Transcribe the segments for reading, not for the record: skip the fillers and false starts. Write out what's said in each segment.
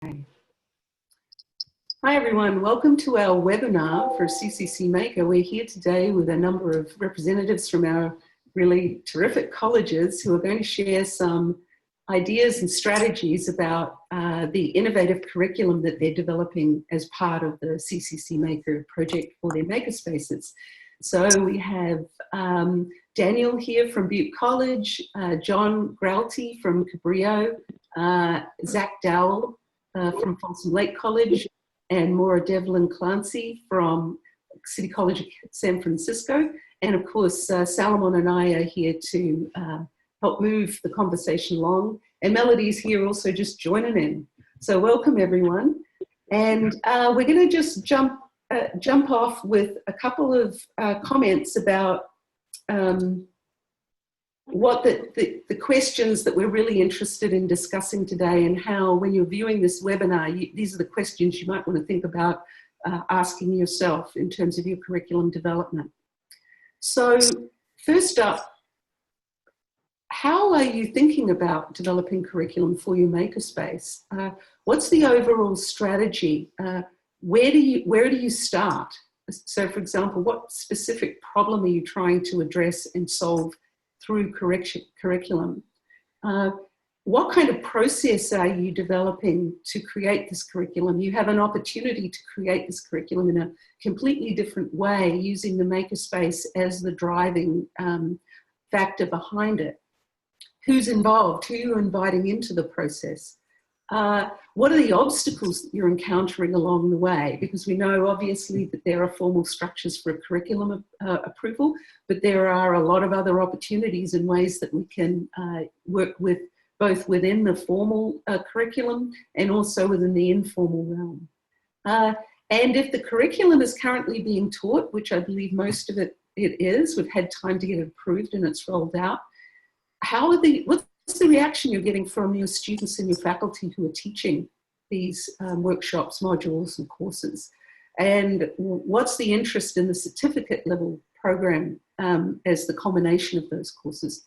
Hi everyone, welcome to our webinar for CCC MAKR. We're here today with a number of representatives from our really terrific colleges who are going to share some ideas and strategies about the innovative curriculum that they're developing as part of the CCC MAKR project for their makerspaces. So we have Daniel here from Butte College, John Gralty from Cabrillo, Zach Dowell from Folsom Lake College, and Maura Devlin Clancy from City College of San Francisco. And of course, Salomon and I are here to help move the conversation along. And Melody's here also just joining in. So welcome everyone. And we're gonna just jump off with a couple of comments about what the questions that we're really interested in discussing today, and how when you're viewing this webinar, these are the questions you might want to think about asking yourself in terms of your curriculum development. So first up, how are you thinking about developing curriculum for your makerspace? What's the overall strategy? Where do you start? So for example, what specific problem are you trying to address and solve through curriculum? What kind of process are you developing to create this curriculum? You have an opportunity to create this curriculum in a completely different way, using the makerspace as the driving factor behind it. Who's involved? Who are you inviting into the process? What are the obstacles that you're encountering along the way? Because we know obviously that there are formal structures for a curriculum approval, but there are a lot of other opportunities and ways that we can work with both within the formal curriculum and also within the informal realm. And if the curriculum is currently being taught, which I believe most of it is, we've had time to get it approved and it's rolled out, what's the reaction you're getting from your students and your faculty who are teaching these workshops, modules and courses? And what's the interest in the certificate level program as the combination of those courses?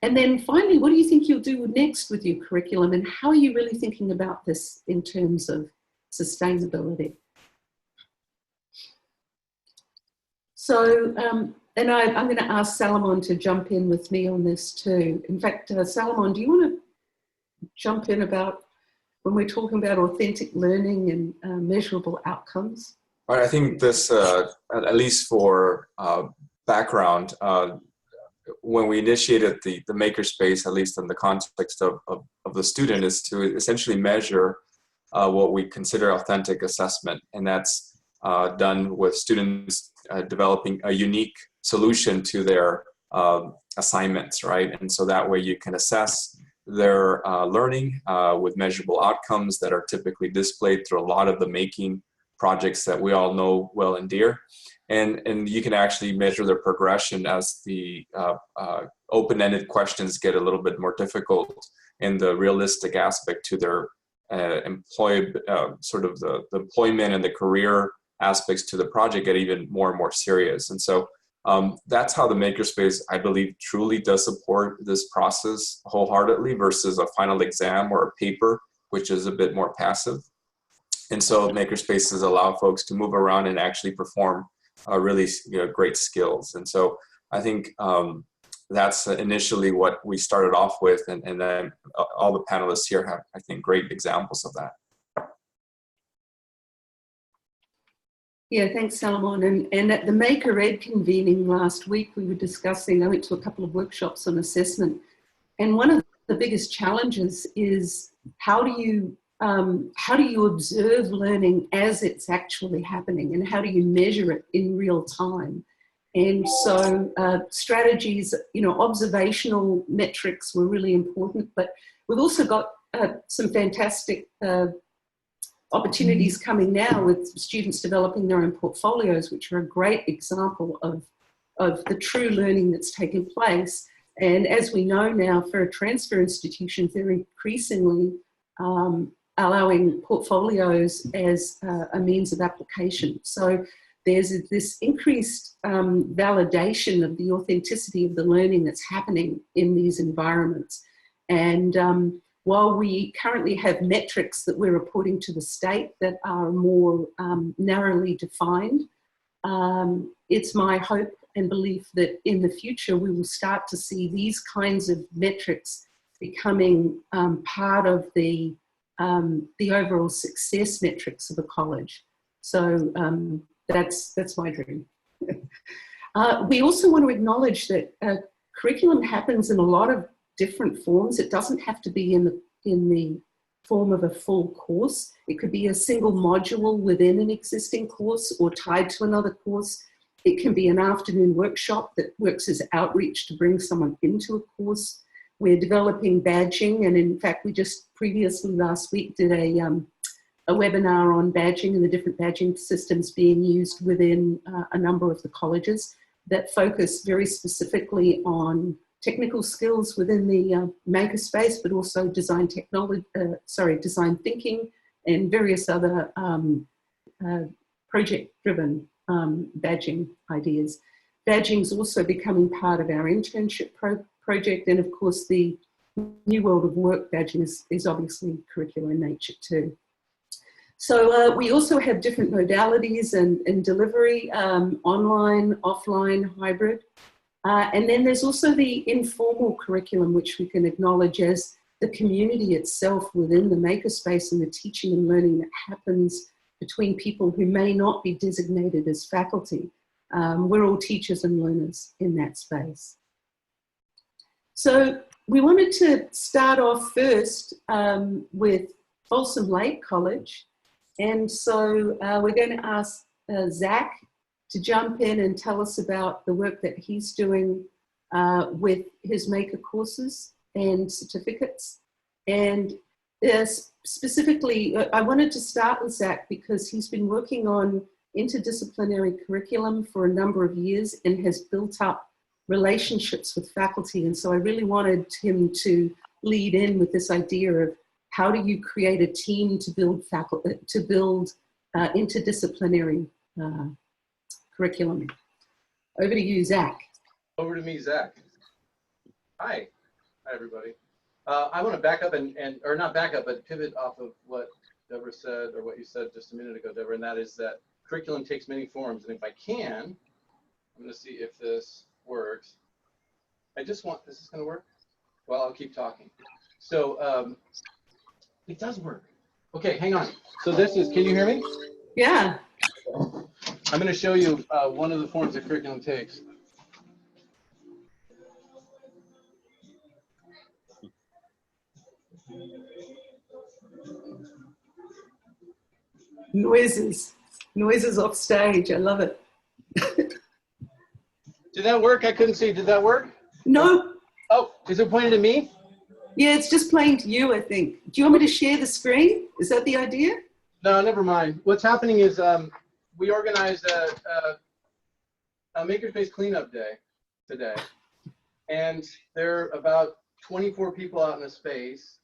And then finally, what do you think you'll do next with your curriculum, and how are you really thinking about this in terms of sustainability? So, and I'm going to ask Salomon to jump in with me on this too. In fact, Salomon, do you want to jump in about when we're talking about authentic learning and measurable outcomes? I think this, at least for background, when we initiated the makerspace, at least in the context of the student, is to essentially measure what we consider authentic assessment. And that's done with students developing a unique solution to their assignments, right? And so that way you can assess their learning with measurable outcomes that are typically displayed through a lot of the making projects that we all know well and dear. And you can actually measure their progression as the open-ended questions get a little bit more difficult, and the realistic aspect to their sort of the employment and the career aspects to the project get even more and more serious. And so that's how the makerspace, I believe, truly does support this process wholeheartedly versus a final exam or a paper, which is a bit more passive. And so makerspaces allow folks to move around and actually perform really great skills. And so I think that's initially what we started off with, and then all the panelists here have, I think, great examples of that. Yeah, thanks, Salomon. And at the MAKR Ed convening last week, we were discussing, I went to a couple of workshops on assessment, and one of the biggest challenges is how do you observe learning as it's actually happening, and how do you measure it in real time? And so strategies, observational metrics were really important, but we've also got some fantastic opportunities coming now with students developing their own portfolios, which are a great example of the true learning that's taken place. And as we know now, for transfer institutions, they're increasingly allowing portfolios as a means of application. So there's this increased validation of the authenticity of the learning that's happening in these environments. And while we currently have metrics that we're reporting to the state that are more narrowly defined, it's my hope and belief that in the future we will start to see these kinds of metrics becoming part of the overall success metrics of a college. So that's my dream. We also want to acknowledge that curriculum happens in a lot of different forms. It doesn't have to be in the form of a full course. It could be a single module within an existing course or tied to another course. It can be an afternoon workshop that works as outreach to bring someone into a course. We're developing badging, and in fact, we just previously last week did a webinar on badging and the different badging systems being used within a number of the colleges that focus very specifically on technical skills within the MAKR space, but also design thinking and various other project-driven badging ideas. Badging is also becoming part of our internship project, and of course the New World of Work badging is obviously curricular in nature too. So we also have different modalities and delivery, online, offline, hybrid. And then there's also the informal curriculum, which we can acknowledge as the community itself within the makerspace and the teaching and learning that happens between people who may not be designated as faculty. We're all teachers and learners in that space. So we wanted to start off first with Folsom Lake College. And so we're going to ask Zach to jump in and tell us about the work that he's doing with his MAKR courses and certificates. And specifically, I wanted to start with Zach because he's been working on interdisciplinary curriculum for a number of years and has built up relationships with faculty. And so I really wanted him to lead in with this idea of how do you create a team to build interdisciplinary curriculum. Over to you, Zach. Over to me, Zach. Hi. Hi, everybody. I want to back up or not back up, but pivot off of what Deborah said, or what you said just a minute ago, Deborah, and that is that curriculum takes many forms. And if I can, I'm going to see if this works. This is going to work? Well, I'll keep talking. So it does work. Okay, hang on. So this is, can you hear me? Yeah. I'm going to show you one of the forms that curriculum takes. Noises off stage. I love it. Did that work? I couldn't see. Did that work? No. Oh, is it pointed at me? Yeah, it's just playing to you, I think. Do you want me to share the screen? Is that the idea? No, never mind. What's happening is we organized a Makerspace cleanup day today. And there are about 24 people out in the space,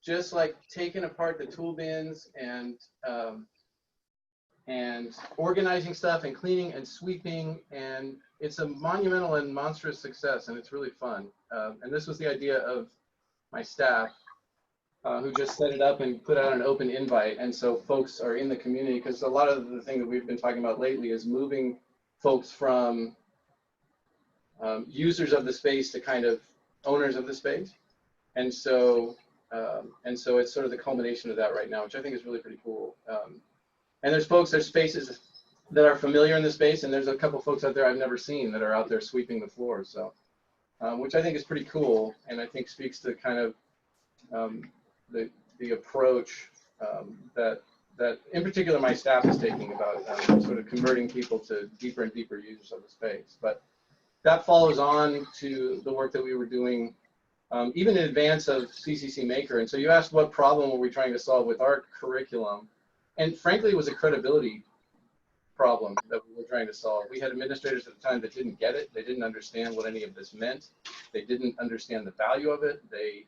just like taking apart the tool bins and organizing stuff and cleaning and sweeping. And it's a monumental and monstrous success, and it's really fun. And this was the idea of my staff, who just set it up and put out an open invite. And so folks are in the community, because a lot of the thing that we've been talking about lately is moving folks from users of the space to kind of owners of the space. And so it's sort of the culmination of that right now, which I think is really pretty cool. And there's spaces that are familiar in the space, and there's a couple folks out there I've never seen that are out there sweeping the floor. So, which I think is pretty cool, and I think speaks to kind of the approach that in particular my staff is taking about sort of converting people to deeper and deeper users of the space. But that follows on to the work that we were doing even in advance of CCC MAKR. And so you asked what problem were we trying to solve with our curriculum, and frankly it was a credibility problem that we were trying to solve. We had administrators at the time that didn't get it. They didn't understand what any of this meant. They didn't understand the value of it. They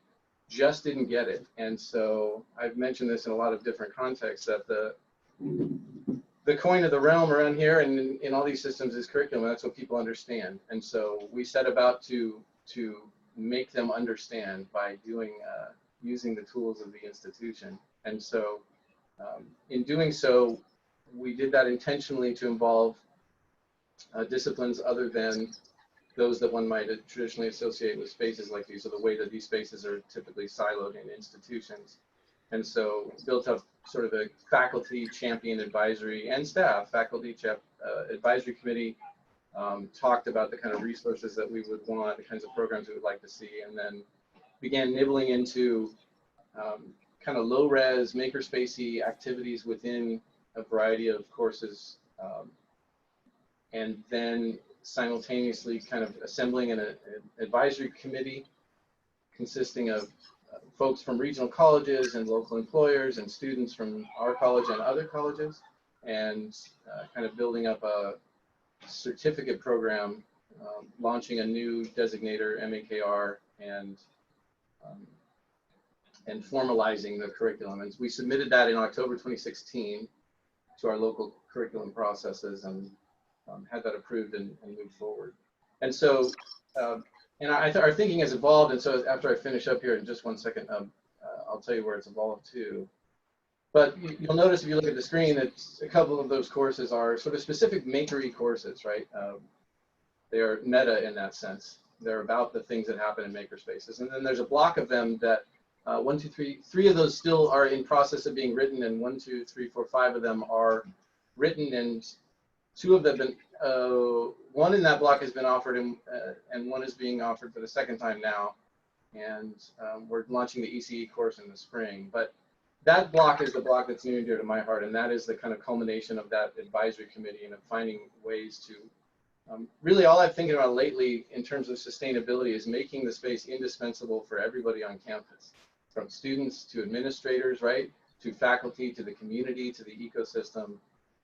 just didn't get it. And so I've mentioned this in a lot of different contexts, that the coin of the realm around here and in all these systems is curriculum. That's what people understand. And so we set about to make them understand by doing using the tools of the institution. And so in doing so, we did that intentionally to involve disciplines other than those that one might traditionally associate with spaces like these, or the way that these spaces are typically siloed in institutions. And so built up sort of a faculty champion advisory and staff faculty advisory committee, talked about the kind of resources that we would want, the kinds of programs we would like to see, and then began nibbling into kind of low-res, makerspace-y activities within a variety of courses, and then simultaneously kind of assembling an advisory committee consisting of folks from regional colleges and local employers and students from our college and other colleges, and kind of building up a certificate program, launching a new designator, MAKR, and formalizing the curriculum. And we submitted that in October 2016 to our local curriculum processes, and had that approved and moved forward. And so, and our thinking has evolved. And so after I finish up here in just 1 second, I'll tell you where it's evolved to. But you'll notice if you look at the screen that a couple of those courses are sort of specific makery courses, right? They are meta in that sense. They're about the things that happen in makerspaces. And then there's a block of them that three of those still are in process of being written, and 1, 2, 3, 4, 5 of them are written, and 2 of them been, one in that block has been offered, and 1 is being offered for the 2nd time now. And we're launching the ECE course in the spring. But that block is the block that's near and dear to my heart, and that is the kind of culmination of that advisory committee and of finding ways to, really all I'm thinking about lately in terms of sustainability is making the space indispensable for everybody on campus, from students to administrators, right, to faculty, to the community, to the ecosystem,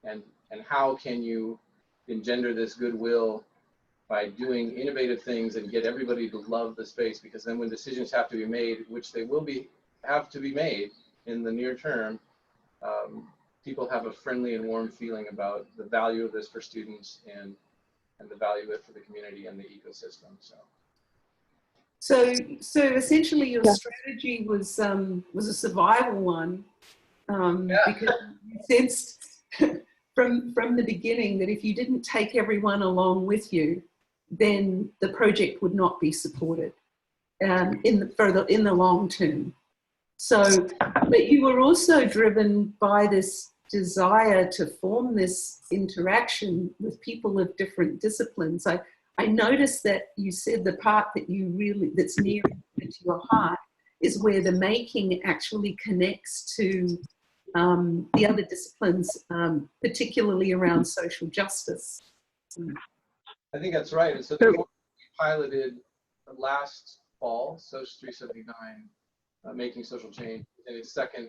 and how can you engender this goodwill by doing innovative things and get everybody to love the space, because then when decisions have to be made, which they will have to be made in the near term, people have a friendly and warm feeling about the value of this for students and the value of it for the community and the ecosystem. So essentially your strategy was a survival one, because you sensed from the beginning that if you didn't take everyone along with you, then the project would not be supported in the long term. So, but you were also driven by this desire to form this interaction with people of different disciplines. I noticed that you said the part that that's near to your heart is where the making actually connects to the other disciplines, particularly around social justice. I think that's right. And so the course we piloted last fall, SOCH 379, Making Social Change, in its 2nd,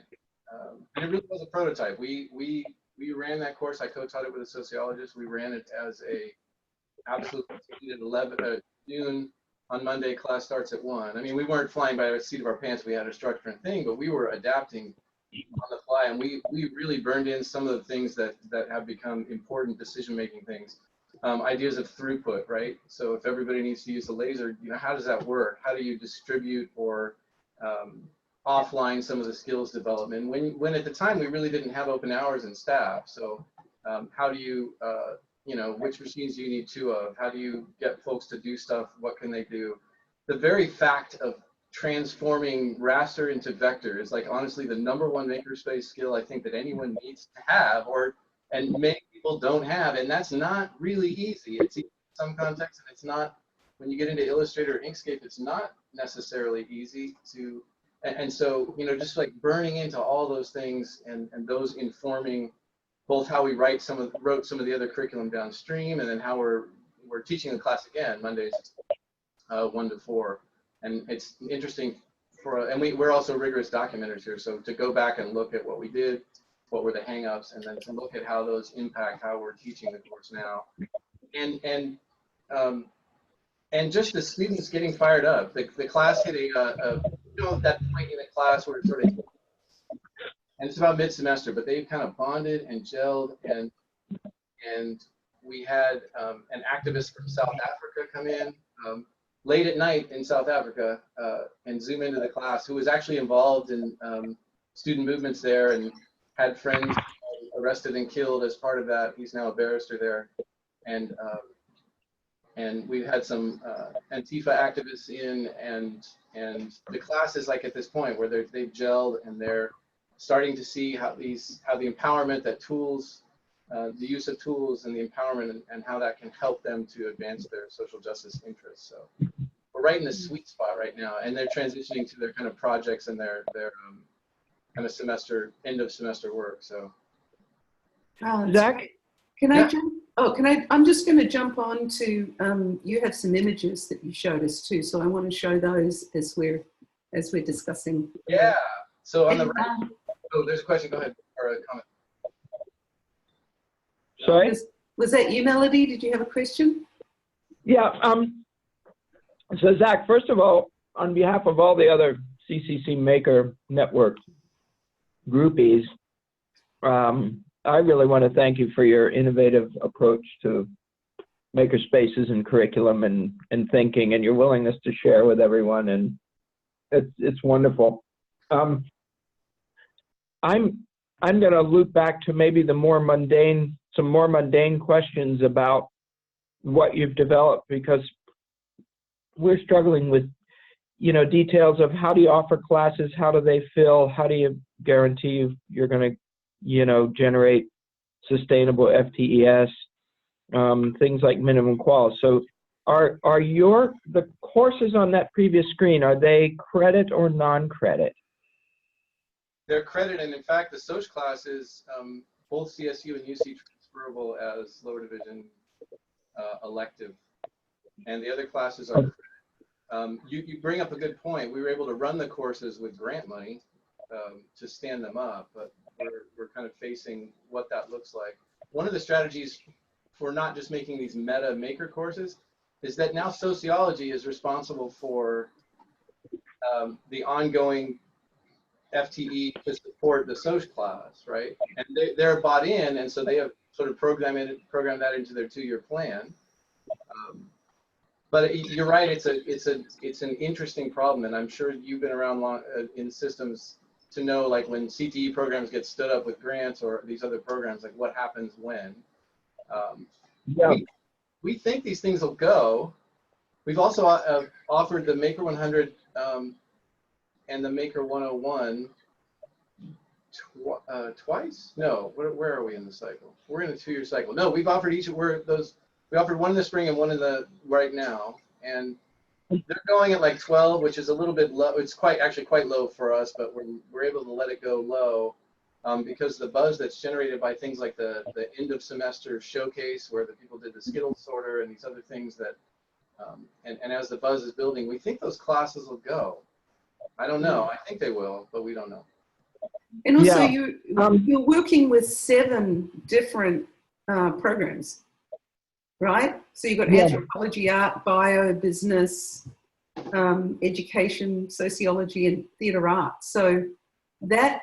and it really was a prototype. We ran that course. I co-taught it with a sociologist. We ran it as a absolute at 11 noon on Monday. Class starts at 1. I mean, we weren't flying by the seat of our pants. We had a structure and thing, but we were adapting on the fly, and we really burned in some of the things that have become important decision-making things. Ideas of throughput, right? So if everybody needs to use the laser, how does that work? How do you distribute or offline some of the skills development? When at the time we really didn't have open hours and staff, so how do you, which machines do you need 2 of? How do you get folks to do stuff? What can they do? The very fact of transforming raster into vector is like honestly the #1 makerspace skill I think that anyone needs to have, and many people don't have, and that's not really easy. It's easy in some contexts, and it's not when you get into Illustrator or Inkscape. It's not necessarily easy to, and so just like burning into all those things and those informing both how we wrote some of the other curriculum downstream, and then how we're teaching the class again Mondays 1 to 4. And it's interesting and we're also rigorous documenters here. So to go back and look at what we did, what were the hangups, and then to look at how those impact how we're teaching the course now. And just the students getting fired up. The class hit that point in the class where it's sort of, and it's about mid-semester, but they've kind of bonded and gelled, and we had an activist from South Africa come in, late at night in South Africa and Zoom into the class, who was actually involved in student movements there and had friends arrested and killed as part of that. He's now a barrister there. And we've had some Antifa activists in, and the class is like at this point where they've gelled and they're starting to see how the empowerment that tools, the use of tools and the empowerment and how that can help them to advance their social justice interests. So we're right in the sweet spot right now, and they're transitioning to their kind of projects and their kind of end of semester work. So Zach, can I jump? Oh, I'm just going to jump on to, you have some images that you showed us too, so I want to show those as we're discussing. Yeah, so on the right, oh, there's a question, go ahead, or a comment. sorry? Was that you, Melody? Did you have a question? Yeah, so Zach, first of all, on behalf of all the other CCC MAKR network groupies, I really want to thank you for your innovative approach to maker spaces and curriculum and thinking, and your willingness to share with everyone, and it's wonderful. I'm going to loop back to maybe some more mundane questions about what you've developed, because we're struggling with, details of how do you offer classes, how do they fill, how do you guarantee you're going to generate sustainable FTES, things like minimum qual. So are the courses on that previous screen, are they credit or non-credit? They're credit, and in fact, the Soc class is both CSU and UC transferable as lower division elective, and the other classes are credit. You bring up a good point. We were able to run the courses with grant money to stand them up, but we're kind of facing what that looks like. One of the strategies for not just making these meta maker courses is that now sociology is responsible for the ongoing FTE to support the Soc class, right? And they're bought in, and so they have sort of programmed that into their 2-year plan. But you're right, it's an interesting problem, and I'm sure you've been around long in systems to know, like, when CTE programs get stood up with grants or these other programs, like what happens when. Yeah. We think these things will go. We've also offered the MAKR 100 and the MAKR 101 twice? No, where are we in the cycle? We're in a 2-year cycle. No, we've offered we offered one in the spring and one in the right now, and they're going at like 12, which is a little bit low. It's actually quite low for us, but we're able to let it go low because the buzz that's generated by things like the end of semester showcase, where the people did the Skittles sorter and these other things that, and as the buzz is building, we think those classes will go. I don't know. I think they will, but we don't know. And also, Yeah. you're working with 7 different programs, right? So you've got anthropology, art, bio, business, education, sociology, and theatre arts. So that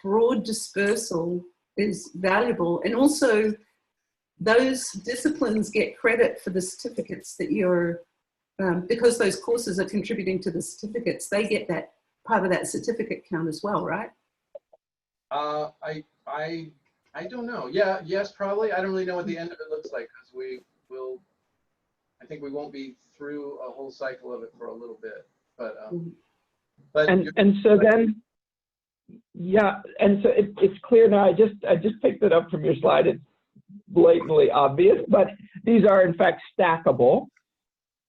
broad dispersal is valuable, and also those disciplines get credit for the certificates that you're, because those courses are contributing to the certificates, they get that part of that certificate count as well, right? I don't know. Yeah, yes, probably. I don't really know what the end of it looks like, because I think we won't be through a whole cycle of it for a little bit. But so then, yeah, and so it's clear now. I just picked it up from your slide. It's blatantly obvious, but these are in fact stackable,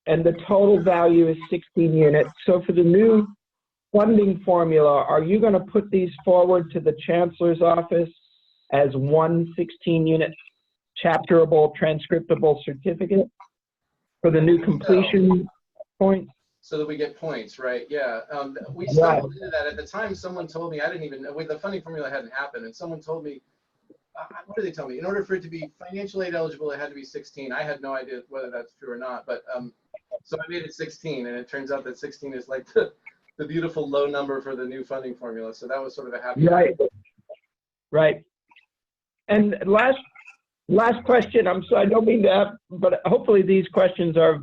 and the total value is 16 units. So for the new funding formula, are you going to put these forward to the Chancellor's office as one 16-unit chapterable, transcriptable certificate for the new completion point? So that we get points, right? Yeah. We stumbled into that. At the time, someone told me, I didn't even know, the funding formula hadn't happened, and someone told me, what did they tell me? In order for it to be financial aid eligible, it had to be 16. I had no idea whether that's true or not, but so I made it 16, and it turns out that 16 is like the beautiful low number for the new funding formula. So that was sort of a happy. Right. And last question. I don't mean to, but hopefully these questions are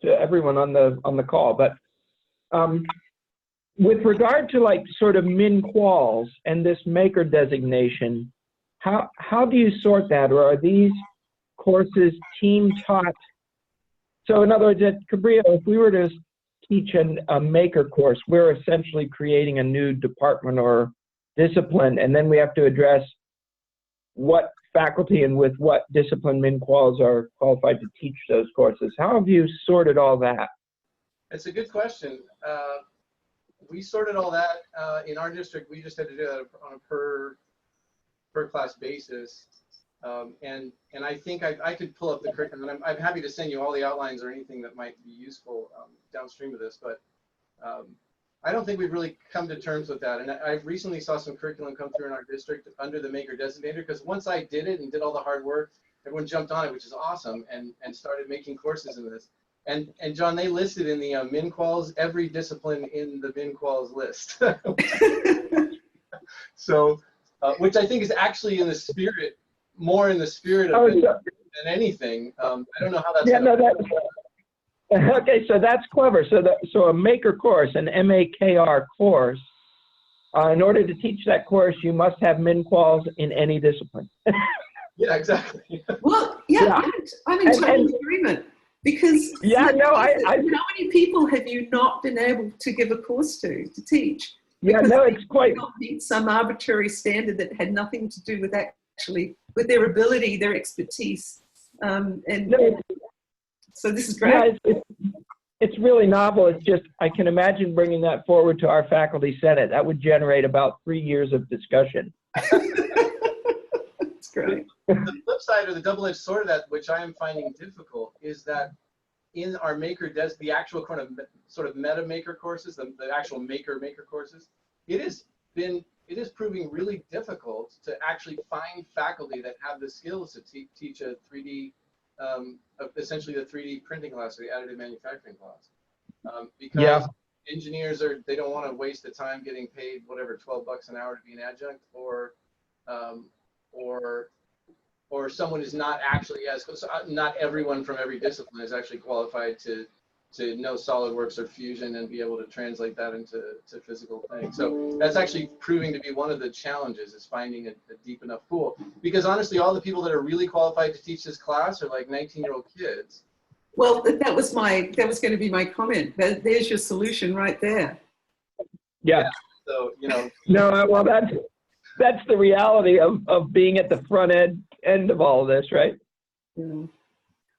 everyone on the call. But with regard to like sort of min-quals and this maker designation, how do you sort that? Or are these courses team taught? So in other words, at Cabrillo, if we were to teach a maker course, we're essentially creating a new department or discipline, and then we have to address what faculty and with what discipline min-quals are qualified to teach those courses. How have you sorted all that? It's a good question. We sorted all that in our district. We just had to do that on a per class basis. And I think I could pull up the curriculum, and I'm happy to send you all the outlines or anything that might be useful downstream of this, but I don't think we've really come to terms with that. And I recently saw some curriculum come through in our district under the MAKR designator, because once I did it and did all the hard work, everyone jumped on it, which is awesome, and started making courses in this. And John, they listed in the min-quals every discipline in the min-quals list. So, which I think is actually in the spirit, more in the spirit of it than anything. I don't know how that's. Yeah, no, okay, so that's clever. So a maker course, an MAKR course, in order to teach that course, you must have min-quals in any discipline. Yeah, exactly. Well, yeah, I'm in total agreement. Because yeah, no, how many people have you not been able to give a course to teach? Yeah, because no, it's quite. Meet some arbitrary standard that had nothing to do with actually with their ability, their expertise, and no, so this is great. Yeah, it's really novel. It's just I can imagine bringing that forward to our faculty senate. That would generate about 3 years of discussion. That's great. The flip side, or the double-edged sword of that, which I am finding difficult, is that in our maker the actual kind of sort of meta maker courses, the actual maker courses, it is proving really difficult to actually find faculty that have the skills to teach a 3D, essentially the 3D printing class or the additive manufacturing class, because engineers they don't want to waste the time getting paid whatever $12 an hour to be an adjunct, or someone is not actually not everyone from every discipline is actually qualified to know SolidWorks or Fusion and be able to translate that into physical things. So that's actually proving to be one of the challenges, is finding a deep enough pool. Because honestly, all the people that are really qualified to teach this class are like 19-year-old kids. Well, that was going to be my comment. There's your solution right there. Yeah. So, you know. No, well, that's the reality of being at the front end of all of this, right? Yeah.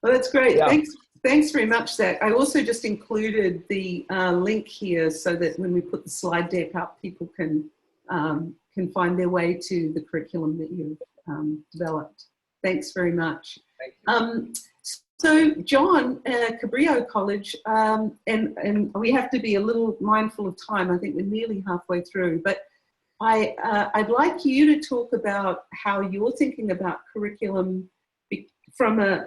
Well, that's great. Yeah. Thanks very much, Zach. I also just included the link here so that when we put the slide deck up, people can find their way to the curriculum that you've developed. Thanks very much. Thank you. So, John, Cabrillo College, and we have to be a little mindful of time. I think we're nearly halfway through, but I'd like you to talk about how you're thinking about curriculum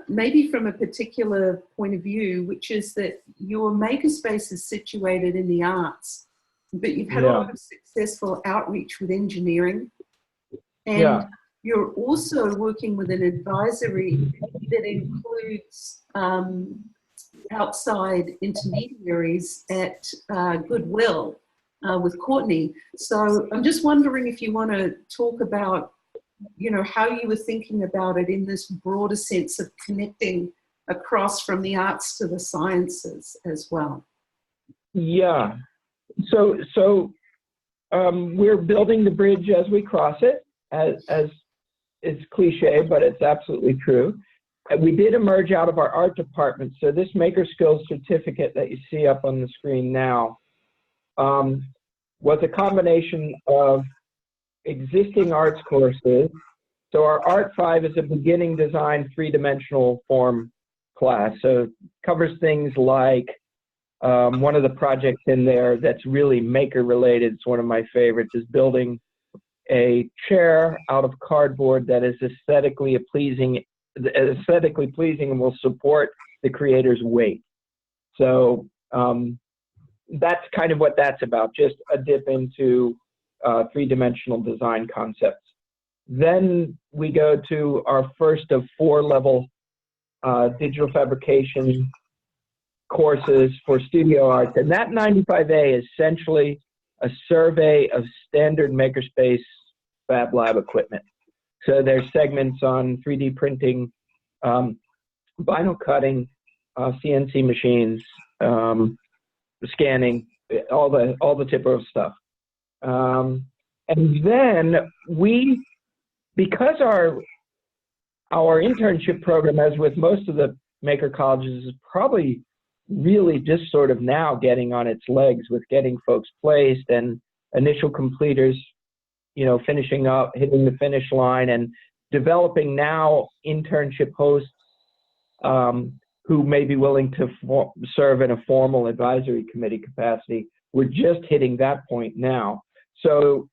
maybe from a particular point of view, which is that your makerspace is situated in the arts, but you've had a lot of successful outreach with engineering, and you're also working with an advisory that includes outside intermediaries at Goodwill with Courtney. So I'm just wondering if you want to talk about, you know, how you were thinking about it in this broader sense of connecting across from the arts to the sciences as well. Yeah. So we're building the bridge as we cross it, as it's cliche, but it's absolutely true. We did emerge out of our art department. So this Maker Skills certificate that you see up on the screen now was a combination of existing arts courses. So our Art 5 is a beginning design three-dimensional form class. So it covers things like one of the projects in there that's really maker related, it's one of my favorites, is building a chair out of cardboard that is aesthetically pleasing and will support the creator's weight. So that's kind of what that's about, just a dip into three-dimensional design concepts. Then we go to our first of 4-level digital fabrication courses for studio arts. And that 95A is essentially a survey of standard makerspace Fab Lab equipment. So there's segments on 3D printing, vinyl cutting, CNC machines, scanning, all the typical stuff. And then because our internship program, as with most of the maker colleges, is probably really just sort of now getting on its legs with getting folks placed and initial completers, you know, finishing up, hitting the finish line, and developing now internship hosts who may be willing to serve in a formal advisory committee capacity. We're just hitting that point now. So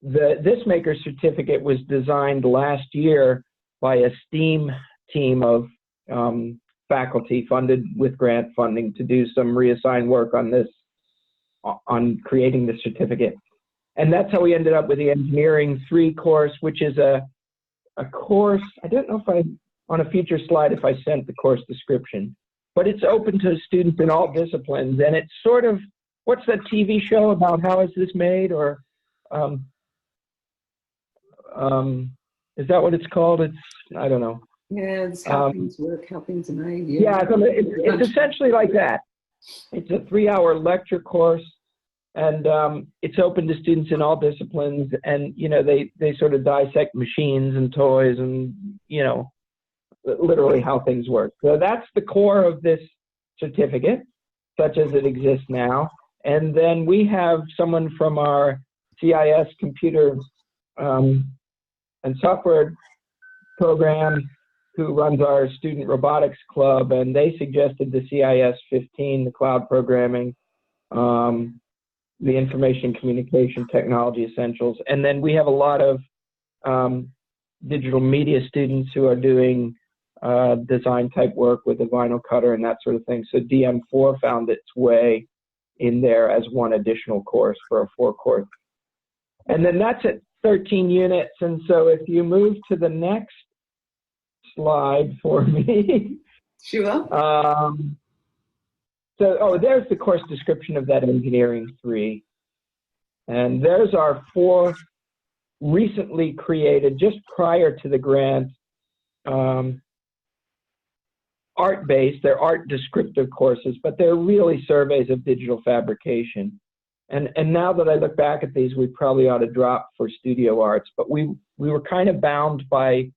this maker certificate was designed last year by a STEAM team of faculty funded with grant funding to do some reassigned work on this, on creating the certificate. And that's how we ended up with the Engineering 3 course, which is a course, I don't know if on a future slide if I sent the course description, but it's open to students in all disciplines. And it's sort of, what's that TV show about how is this made? Or is that what it's called? It's, I don't know. Yeah, it's how things work, how things are made. Yeah, it's essentially like that. It's a 3-hour lecture course, and it's open to students in all disciplines. And, you know, they sort of dissect machines and toys and, you know, literally how things work. So that's the core of this certificate, such as it exists now. And then we have someone from our CIS computer and software program who runs our student robotics club, and they suggested the CIS 15, the cloud programming, the information communication technology essentials. And then we have a lot of digital media students who are doing design type work with a vinyl cutter and that sort of thing. So DM4 found its way in there as one additional course for a 4-course. And then that's at 13 units. And so if you move to the next slide for me. Sure. There's the course description of that Engineering 3. And there's our 4 recently created, just prior to the grant, art-based. They're art descriptive courses, but they're really surveys of digital fabrication. And now that I look back at these, we probably ought to drop for studio arts, but we were kind of bound by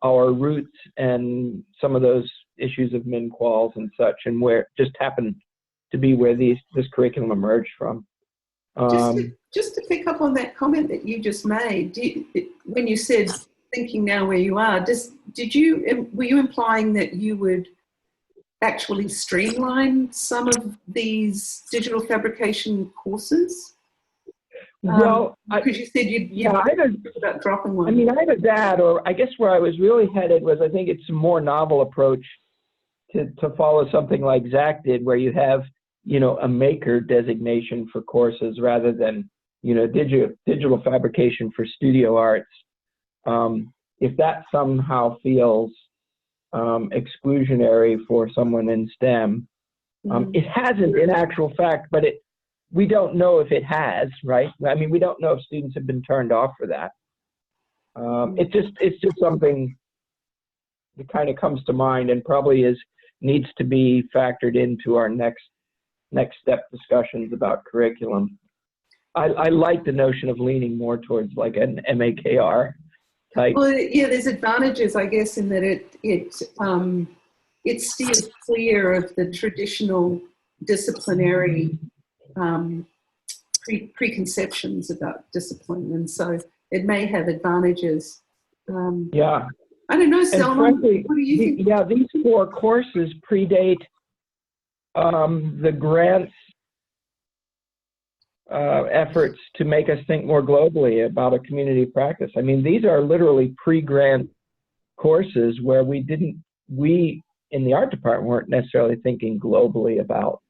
our roots and some of those issues of min-quals and such, and where it just happened to be where this curriculum emerged from. Just to pick up on that comment that you just made, when you said thinking now where you are, were you implying that you would actually streamline some of these digital fabrication courses? Well, because you said you'd about dropping one. I mean, either that, or I guess where I was really headed was, I think it's a more novel approach to follow something like Zach did, where you have, you know, a maker designation for courses rather than, you know, digital fabrication for studio arts. If that somehow feels exclusionary for someone in STEM, it hasn't in actual fact, but we don't know if it has, right? I mean, we don't know if students have been turned off for that. It's just something that kind of comes to mind and probably needs to be factored into our next step discussions about curriculum. I like the notion of leaning more towards like an MAKR type. Well, yeah, there's advantages, I guess, in that it steers clear of the traditional disciplinary preconceptions about discipline, and so it may have advantages. Yeah. I don't know, Selma, what do you think? Yeah, these 4 courses predate the grant's efforts to make us think more globally about a community of practice. I mean, these are literally pre-grant courses where we in the art department weren't necessarily thinking globally about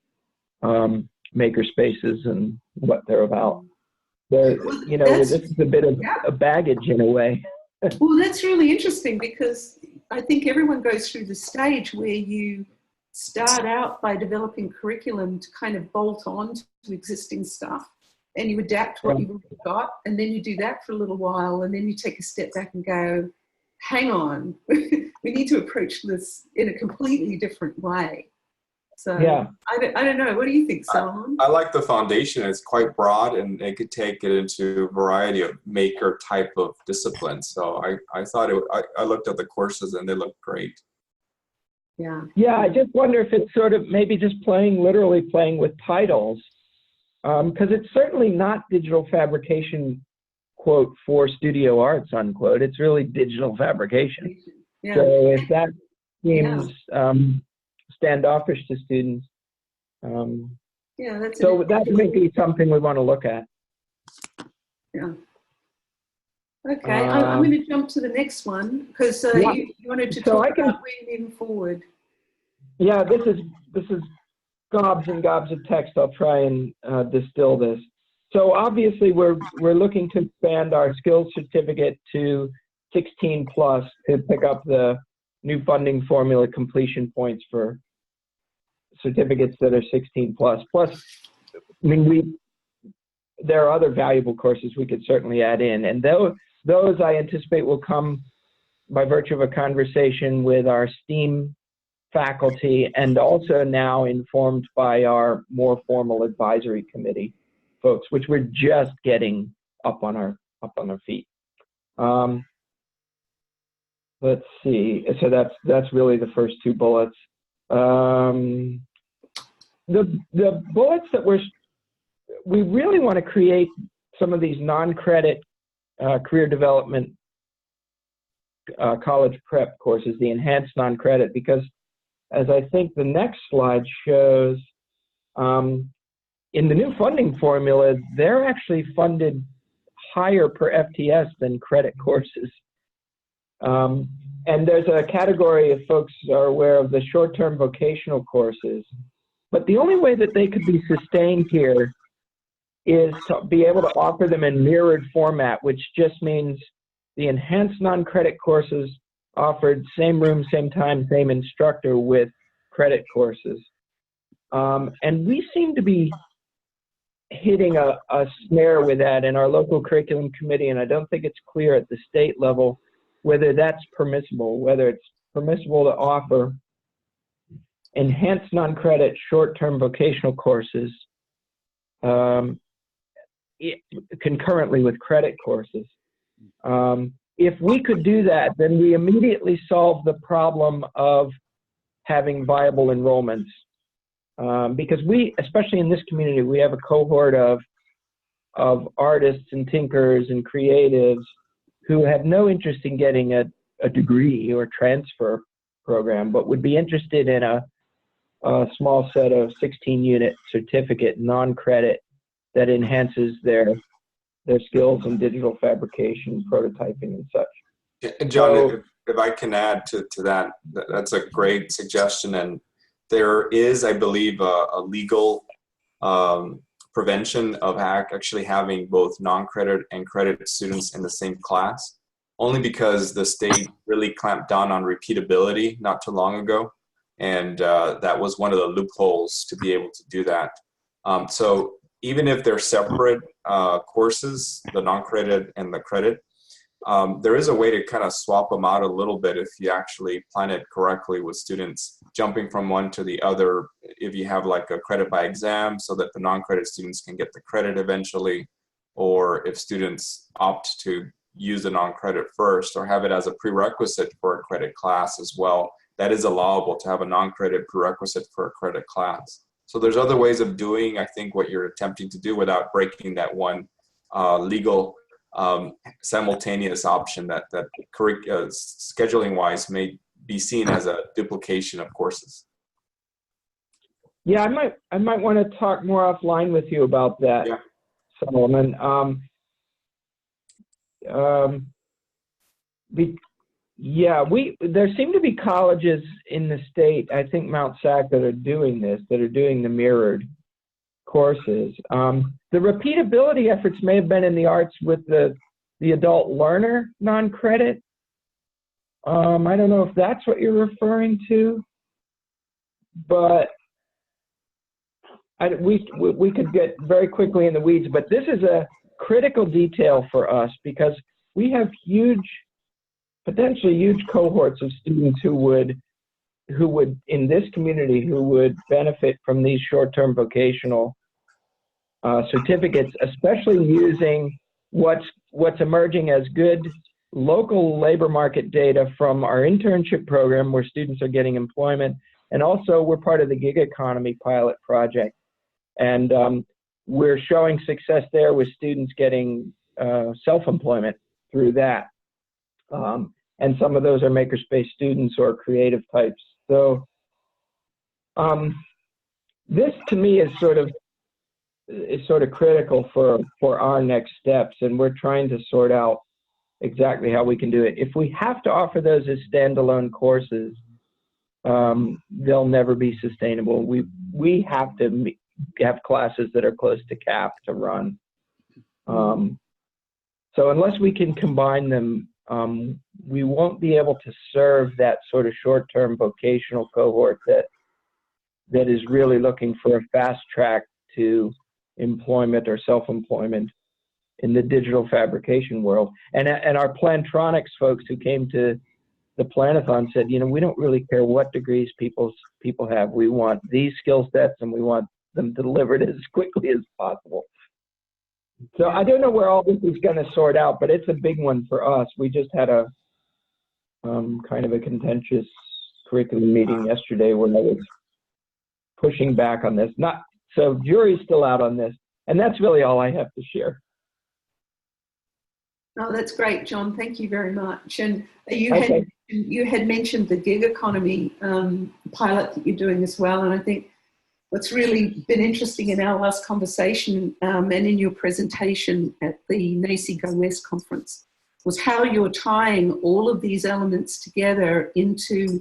maker spaces and what they're about. You know, this is a bit of a baggage in a way. Well, that's really interesting, because I think everyone goes through the stage where you start out by developing curriculum to kind of bolt on to existing stuff, and you adapt what you've already got, and then you do that for a little while, and then you take a step back and go, hang on, we need to approach this in a completely different way. So Yeah. I don't know. What do you think, Solomon? I like the foundation. It's quite broad, and it could take it into a variety of MAKR type of disciplines. So I thought I looked at the courses and they looked great. Yeah. Yeah, I just wonder if it's sort of maybe just literally playing with titles, because it's certainly not digital fabrication, quote, for studio arts, unquote. It's really digital fabrication. Yeah. So if that seems standoffish to students, yeah, that's so that may be something we want to look at. Yeah. Okay, I'm going to jump to the next one because you wanted to talk about moving forward. Yeah, this is gobs and gobs of text. I'll try and distill this. So obviously we're looking to expand our skills certificate to 16 plus to pick up the new funding formula completion points for certificates that are 16 plus. Plus, I mean, there are other valuable courses we could certainly add in, and those I anticipate will come by virtue of a conversation with our STEAM faculty, and also now informed by our more formal advisory committee folks, which we're just getting up on our feet. Let's see. So that's really the first two bullets. The bullets that we really want to create some of these non-credit career development college prep courses, the enhanced non-credit, because as I think the next slide shows, in the new funding formula, they're actually funded higher per FTS than credit courses. And there's a category, if folks are aware of, the short-term vocational courses. But the only way that they could be sustained here is to be able to offer them in mirrored format, which just means the enhanced non-credit courses offered same room, same time, same instructor with credit courses. And we seem to be hitting a snare with that in our local curriculum committee, and I don't think it's clear at the state level whether that's permissible, whether it's permissible to offer enhanced non-credit short-term vocational courses concurrently with credit courses. If we could do that, then we immediately solve the problem of having viable enrollments. Because we, especially in this community, we have a cohort of artists and thinkers and creatives who have no interest in getting a degree or transfer program, but would be interested in a small set of 16-unit certificate, non-credit, that enhances their skills in digital fabrication, prototyping, and such. And John, so, if I can add to that, that's a great suggestion. And there is, I believe, a legal prevention of actually having both non-credit and credit students in the same class, only because the state really clamped down on repeatability not too long ago. And that was one of the loopholes to be able to do that. So even if they're separate courses, the non-credit and the credit, there is a way to kind of swap them out a little bit if you actually plan it correctly with students jumping from one to the other. If you have like a credit by exam so that the non-credit students can get the credit eventually, or if students opt to use the non-credit first or have it as a prerequisite for a credit class as well, that is allowable to have a non-credit prerequisite for a credit class. So there's other ways of doing, I think, what you're attempting to do without breaking that one legal simultaneous option that scheduling wise may be seen as a duplication of courses. Yeah, I might want to talk more offline with you about that, yeah. Solomon. There seem to be colleges in the state, I think Mount SAC, that are doing this, that are doing the mirrored courses. The repeatability efforts may have been in the arts with the adult learner non-credit. I don't know if that's what you're referring to. but we could get very quickly in the weeds, but this is a critical detail for us because we have potentially huge cohorts of students who would in this community who would benefit from these short-term vocational certificates, especially using what's emerging as good local labor market data from our internship program where students are getting employment. And also we're part of the gig economy pilot project. And we're showing success there with students getting self-employment through that. And some of those are makerspace students or creative types. So this to me is sort of critical for our next steps, and we're trying to sort out exactly how we can do it. If we have to offer those as standalone courses, they'll never be sustainable. We have to have classes that are close to cap to run. So unless we can combine them, we won't be able to serve that sort of short-term vocational cohort that is really looking for a fast track to employment or self-employment in the digital fabrication world. And our Plantronics folks who came to the Planathon said, you know, we don't really care what degrees people have. We want these skill sets and we want them delivered as quickly as possible. So I don't know where all this is going to sort out, but it's a big one for us. We just had a kind of a contentious curriculum meeting yesterday where I was pushing back on this. So jury's still out on this, and that's really all I have to share. Oh, that's great, John. Thank you very much. And you had mentioned the gig economy pilot that you're doing as well, and I think what's really been interesting in our last conversation and in your presentation at the NACI Go West conference was how you're tying all of these elements together into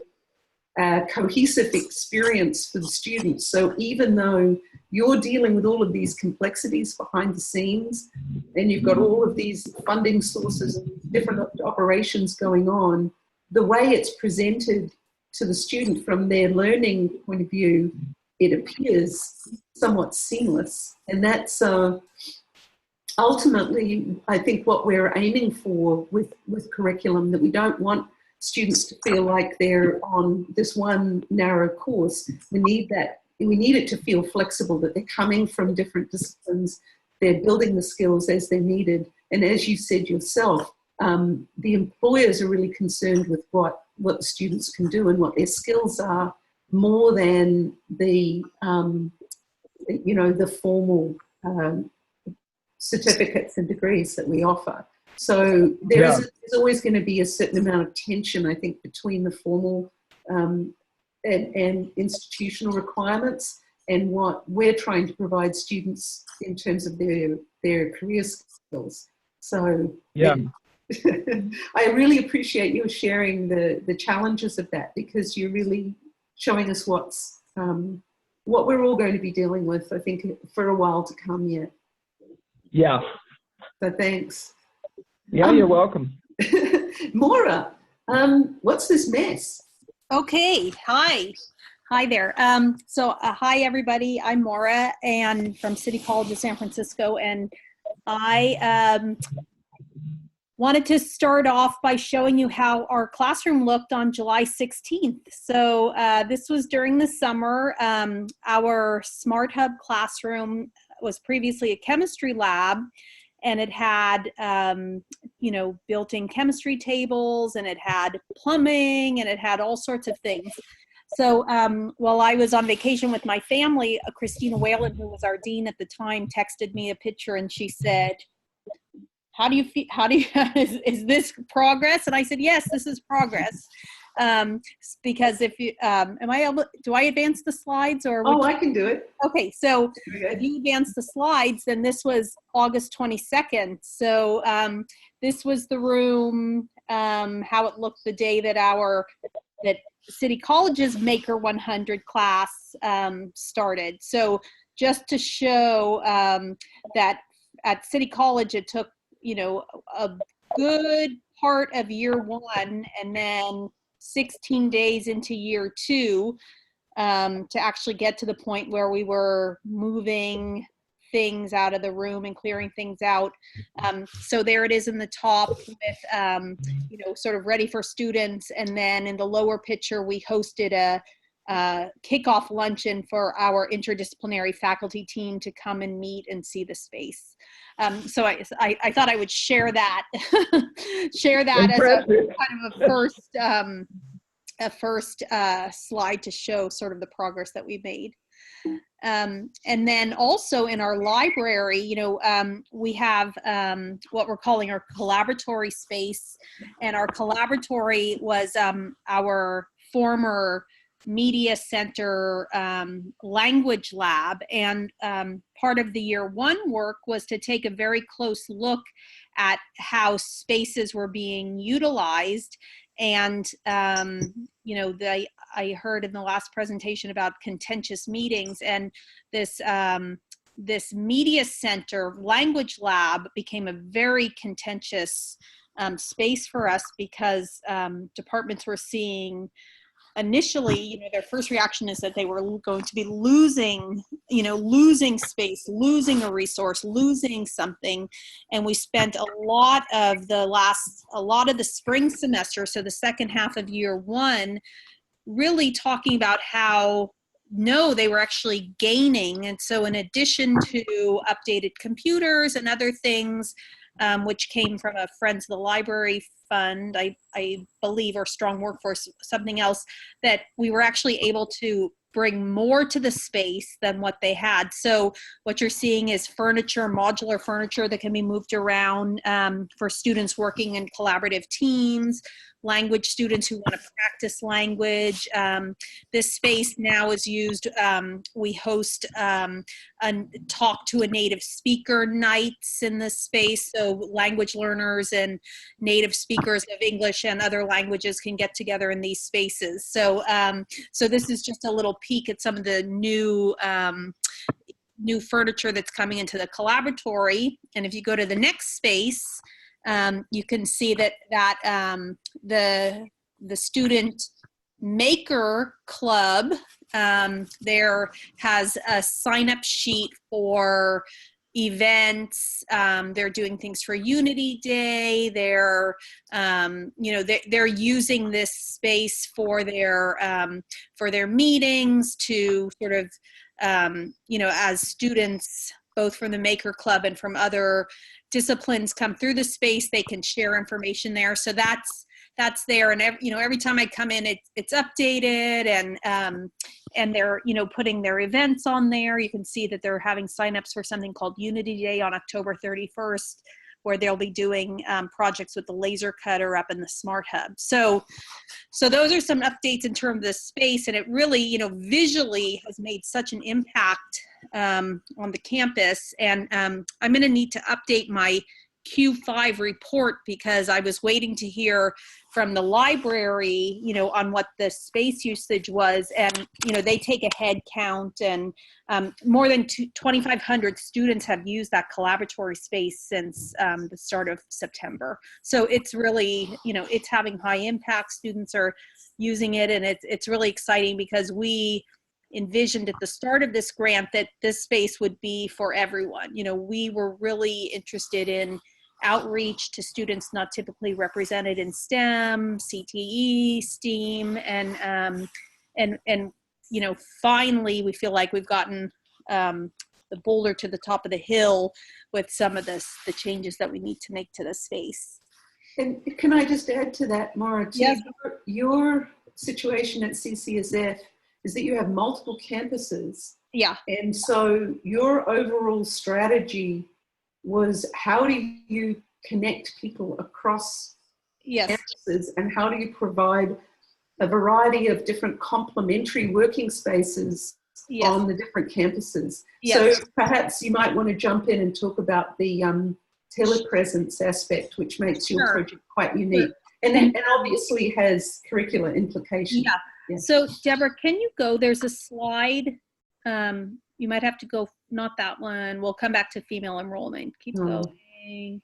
a cohesive experience for the students. So even though you're dealing with all of these complexities behind the scenes and you've got all of these funding sources and different operations going on, the way it's presented to the student from their learning point of view, it appears somewhat seamless. And that's ultimately, I think, what we're aiming for with curriculum, that we don't want students to feel like they're on this one narrow course. We need it to feel flexible, that they're coming from different disciplines, they're building the skills as they're needed. And as you said yourself, the employers are really concerned with what the students can do and what their skills are, more than the the formal certificates and degrees that we offer. So there's always going to be a certain amount of tension, I think, between the formal and institutional requirements and what we're trying to provide students in terms of their career skills. So I really appreciate you sharing the challenges of that, because you're really showing us what we're all going to be dealing with, I think, for a while to come yet. Yeah. So thanks. Yeah, you're welcome. Maura, what's this mess? Okay, hi there. Hi everybody, I'm Maura and from City College of San Francisco, and I wanted to start off by showing you how our classroom looked on July 16th. So this was during the summer. Our Smart Hub classroom was previously a chemistry lab, and it had, built-in chemistry tables, and it had plumbing, and it had all sorts of things. So while I was on vacation with my family, Christina Whalen, who was our dean at the time, texted me a picture, and she said, how do you feel, is this progress? And I said, yes, this is progress. Because if you, do I advance the slides or? Oh, I can do it. Okay, so if you advance the slides, then this was August 22nd. So this was the room, how it looked the day that City College's MAKR 100 class started. So just to show that at City College, it took, a good part of year one and then 16 days into year two to actually get to the point where we were moving things out of the room and clearing things out. So there it is in the top with, you know, sort of ready for students. And then in the lower picture, we hosted a kickoff luncheon for our interdisciplinary faculty team to come and meet and see the space. So I thought I would share that, share that Impressive. as a kind of a first slide to show sort of the progress that we made. And then also in our library, you know, we have what we're calling our collaboratory space, and our collaboratory was our former media center language lab, and part of the year one work was to take a very close look at how spaces were being utilized. And you know, I heard in the last presentation about contentious meetings, and this this media center language lab became a very contentious space for us, because departments were seeing initially, you know, their first reaction is that they were going to be losing, you know, losing space, losing a resource, losing something. And we spent a lot of the spring semester, so the second half of year one, really talking about how, no, they were actually gaining. And so in addition to updated computers and other things, which came from a Friends of the Library fund, I believe, or Strong Workforce, something else, that we were actually able to bring more to the space than what they had. So what you're seeing is furniture, modular furniture that can be moved around for students working in collaborative teams, language students who want to practice language. This space now is used, we host talk to a native speaker nights in this space, so language learners and native speakers of English and other languages can get together in these spaces. So, so this is just a little peek at some of the new new furniture that's coming into the collaboratory. And if you go to the next space, you can see that the student MAKR club there has a sign-up sheet for events. They're doing things for Unity Day. They're you know, they're using this space for their meetings, to sort of you know, as students both from the MAKR club and from other disciplines come through the space, they can share information there. So that's there, and you know, every time I come in, it's updated, and they're, you know, putting their events on there. You can see that they're having signups for something called Unity Day on October 31st, where they'll be doing projects with the laser cutter up in the Smart Hub. So those are some updates in terms of the space, and it really, you know, visually has made such an impact on the campus. And I'm going to need to update my Q5 report, because I was waiting to hear from the library, you know, on what the space usage was. And, you know, they take a head count, and more than 2,500 students have used that collaboratory space since the start of September. So it's really, you know, it's having high impact. Students are using it, and it's really exciting, because we envisioned at the start of this grant that this space would be for everyone. You know, we were really interested in outreach to students not typically represented in STEM, CTE, STEAM, and you know, finally we feel like we've gotten the boulder to the top of the hill with some of the changes that we need to make to the space. And can I just add to that, Maura? Yes. Your situation at CCSF is that you have multiple campuses. Yeah. And so your overall strategy was, how do you connect people across campuses, and how do you provide a variety of different complementary working spaces on the different campuses? So perhaps you might want to jump in and talk about the telepresence aspect, which makes your project quite unique, and obviously has curricular implications. Yeah. So Deborah, can you go, there's a slide, you might have to go, not that one, we'll come back to female enrollment. Keep going.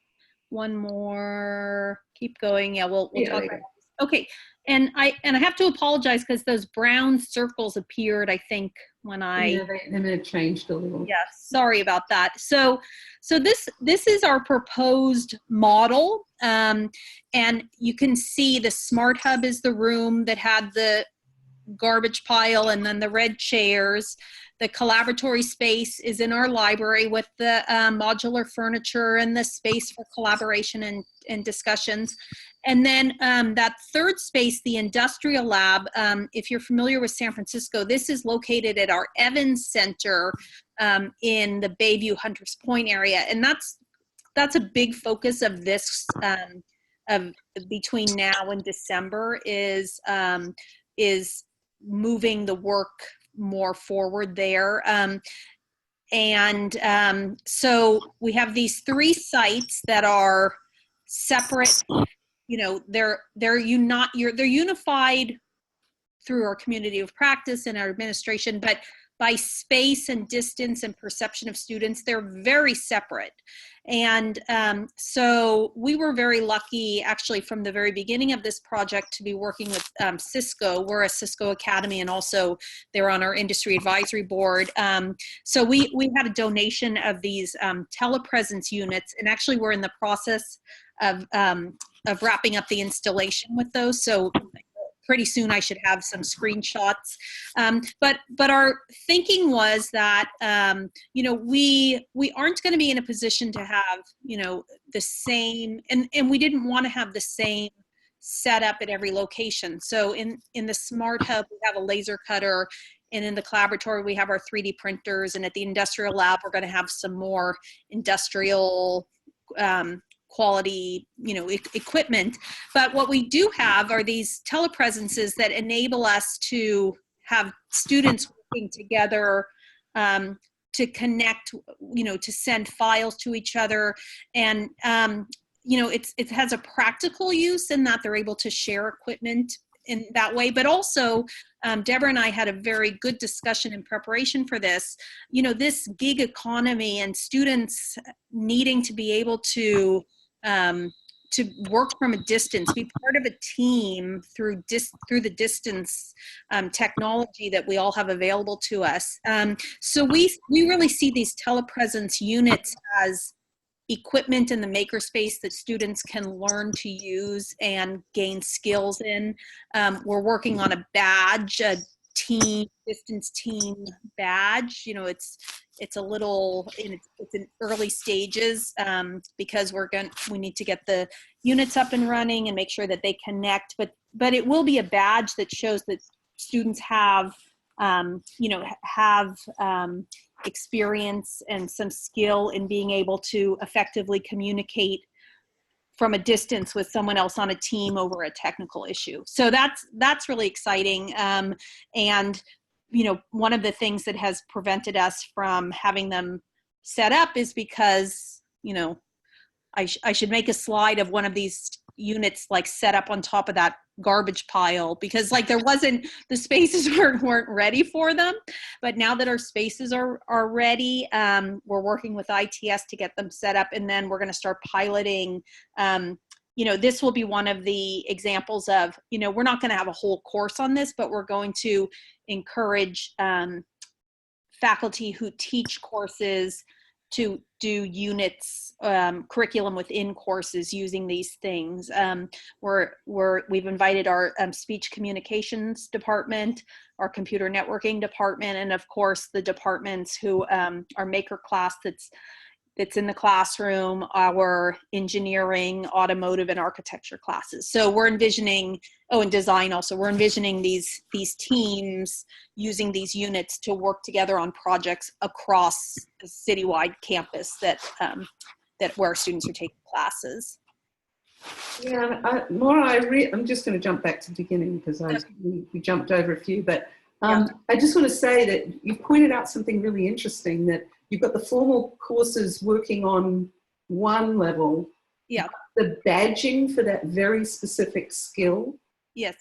One more, keep going. Yeah, we'll talk about this, Okay, and I have to apologize because those brown circles appeared, I think, when I Yeah, they may have changed a little. yeah, sorry about that. So this is our proposed model, and you can see the Smart Hub is the room that had the garbage pile and then the red chairs. The collaboratory space is in our library with the modular furniture and the space for collaboration and discussions. And then that third space, the industrial lab, if you're familiar with San Francisco, this is located at our Evans Center in the Bayview Hunters Point area. And that's a big focus of this, of between now and December is moving the work more forward there. So we have these 3 sites that are separate. You know, they're unified through our community of practice and our administration, but by space and distance and perception of students, they're very separate. And so we were very lucky, actually, from the very beginning of this project to be working with Cisco. We're a Cisco Academy, and also they're on our industry advisory board. So we had a donation of these telepresence units, and actually we're in the process of wrapping up the installation with those. So pretty soon I should have some screenshots. But our thinking was that, you know, we aren't going to be in a position to have, you know, the same, and we didn't want to have the same setup at every location. So in the Smart Hub, we have a laser cutter, and in the collaboratory, we have our 3D printers, and at the industrial lab, we're going to have some more industrial quality, you know, equipment. But what we do have are these telepresences that enable us to have students working together to connect, you know, to send files to each other. And, you know, it has a practical use in that they're able to share equipment in that way, but also Deborah and I had a very good discussion in preparation for this. You know, this gig economy and students needing to be able to work from a distance, be part of a team through the distance technology that we all have available to us. So we really see these telepresence units as equipment in the makerspace that students can learn to use and gain skills in. We're working on a badge, a distance team badge. You know, it's a little, it's in early stages because we need to get the units up and running and make sure that they connect. But it will be a badge that shows that students have, you know, experience and some skill in being able to effectively communicate from a distance with someone else on a team over a technical issue. So that's really exciting. And, you know, one of the things that has prevented us from having them set up is because, you know, I should make a slide of one of these units like set up on top of that garbage pile, because like the spaces weren't ready for them. But now that our spaces are ready, we're working with ITS to get them set up, and then we're going to start piloting. You know, this will be one of the examples of, you know, we're not going to have a whole course on this, but we're going to encourage faculty who teach courses to do units, curriculum within courses using these things. We've invited our speech communications department, our computer networking department, and of course the departments who our MAKR class that's in the classroom, our engineering, automotive, and architecture classes. So we're envisioning, and design also, we're envisioning these teams using these units to work together on projects across the citywide campus that where students are taking classes. Yeah, Maura, I'm just going to jump back to the beginning because we jumped over a few, but I just want to say that you pointed out something really interesting, that you've got the formal courses working on one level. Yeah. The badging for that very specific skill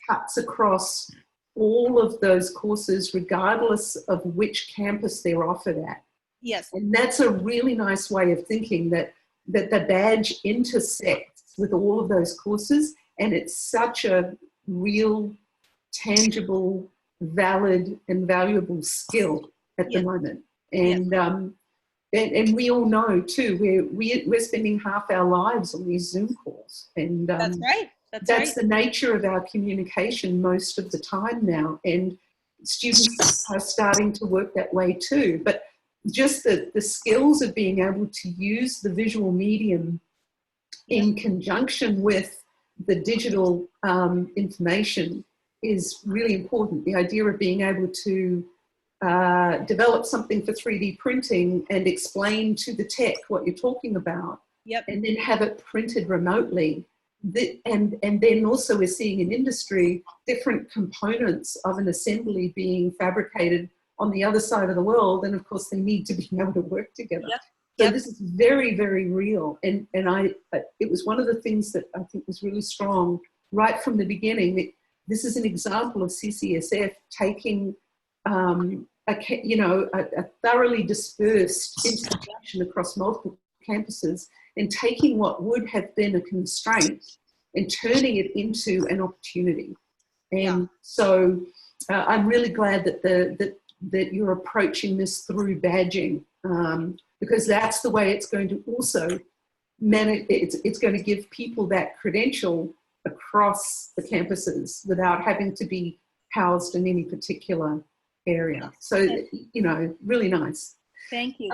cuts across all of those courses, regardless of which campus they're offered at. Yes. And that's a really nice way of thinking, that the badge intersects with all of those courses. And it's such a real, tangible, valid, and valuable skill at the moment. And, and we all know too, we're spending half our lives on these Zoom calls. And that's right. That's the nature of our communication most of the time now. And students are starting to work that way too. But just the skills of being able to use the visual medium in conjunction with the digital information is really important. The idea of being able to develop something for 3D printing and explain to the tech what you're talking about, and then have it printed remotely. And then also we're seeing in industry different components of an assembly being fabricated on the other side of the world, and of course they need to be able to work together. So this is very, very real, and it was one of the things that I think was really strong right from the beginning. This is an example of CCSF taking a thoroughly dispersed institution across multiple campuses and taking what would have been a constraint and turning it into an opportunity. And so I'm really glad that that you're approaching this through badging, because that's the way it's going to also manage. It's going to give people that credential across the campuses without having to be housed in any particular area. So, really nice. Thank you.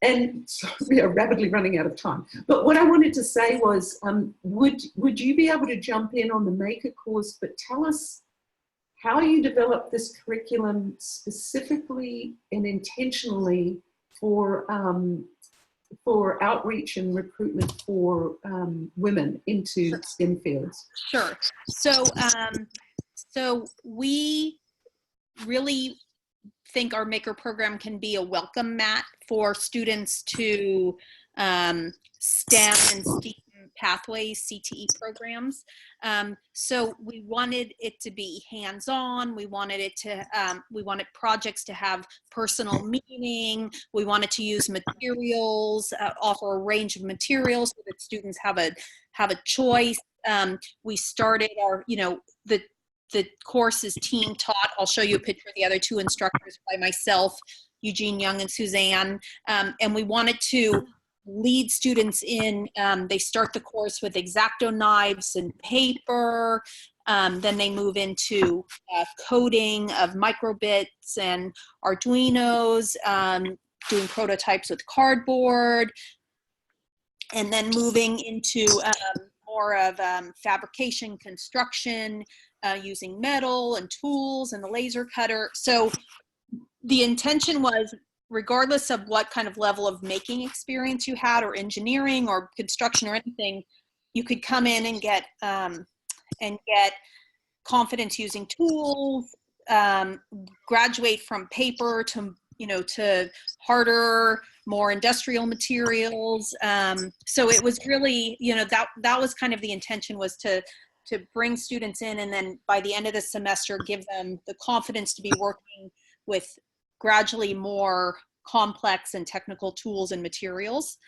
And so we are rapidly running out of time. But what I wanted to say was, would you be able to jump in on the MAKR course, but tell us how you developed this curriculum specifically and intentionally for outreach and recruitment for women into STEM fields? Sure. So we really think our MAKR program can be a welcome mat for students to STEM and STEAM pathways, CTE programs. So we wanted it to be hands-on. We wanted it to, we wanted projects to have personal meaning. We wanted to use materials, offer a range of materials so that students have a choice. We started our, the course is team taught. I'll show you a picture of the other two instructors by myself, Eugene Young and Suzanne. And we wanted to lead students in. They start the course with X-Acto knives and paper. Then they move into coding of microbits and Arduinos, doing prototypes with cardboard, and then moving into more of fabrication, construction, using metal and tools and the laser cutter. So the intention was, regardless of what kind of level of making experience you had, or engineering or construction or anything, you could come in and get confidence using tools, graduate from paper to harder, more industrial materials. So it was really, that was kind of the intention, was to bring students in, and then by the end of the semester, give them the confidence to be working with gradually more complex and technical tools and materials.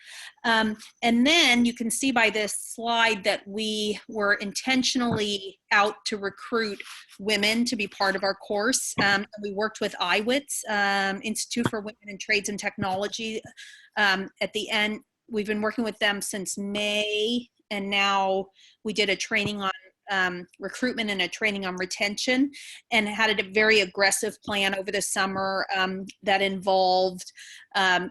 And then you can see by this slide that we were intentionally out to recruit women to be part of our course. We worked with IWITS, Institute for Women in Trades and Technology. At the end, we've been working with them since May, and now we did a training on recruitment and a training on retention, and had a very aggressive plan over the summer that involved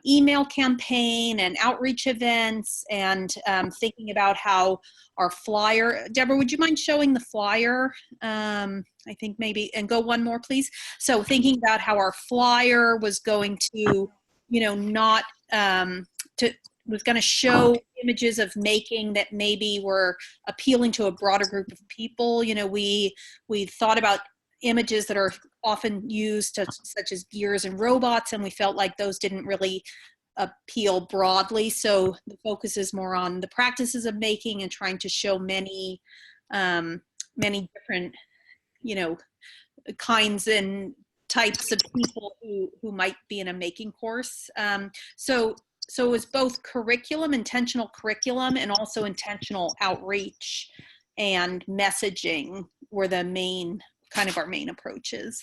email campaign and outreach events, and thinking about how our flyer. Deborah, would you mind showing the flyer? I think maybe, and go one more, please. So thinking about how our flyer was going to, was going to show images of making that maybe were appealing to a broader group of people. We thought about images that are often used, such as gears and robots, and we felt like those didn't really appeal broadly. So the focus is more on the practices of making and trying to show many different, kinds and types of people who might be in a making course. So it was both intentional curriculum, and also intentional outreach and messaging were the main, kind of our main approaches.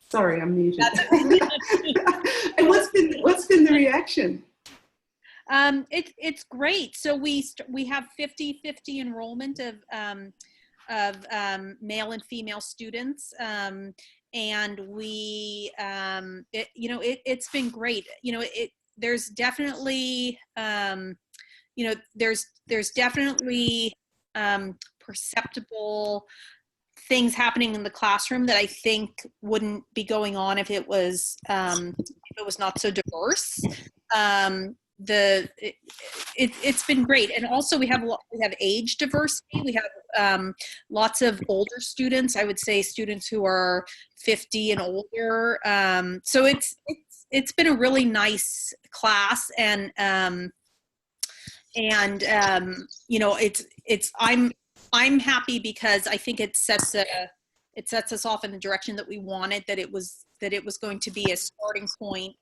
Sorry, I'm muted. And what's been the reaction? It's great. So we have 50-50 enrollment of male and female students, and we it's been great. There's definitely there's definitely perceptible things happening in the classroom that I think wouldn't be going on if it was not so diverse. It's been great, and also we have age diversity. We have lots of older students. I would say students who are 50 and older. So it's been a really nice class, and I'm happy because I think it sets us off in the direction that we wanted. That it was going to be a starting point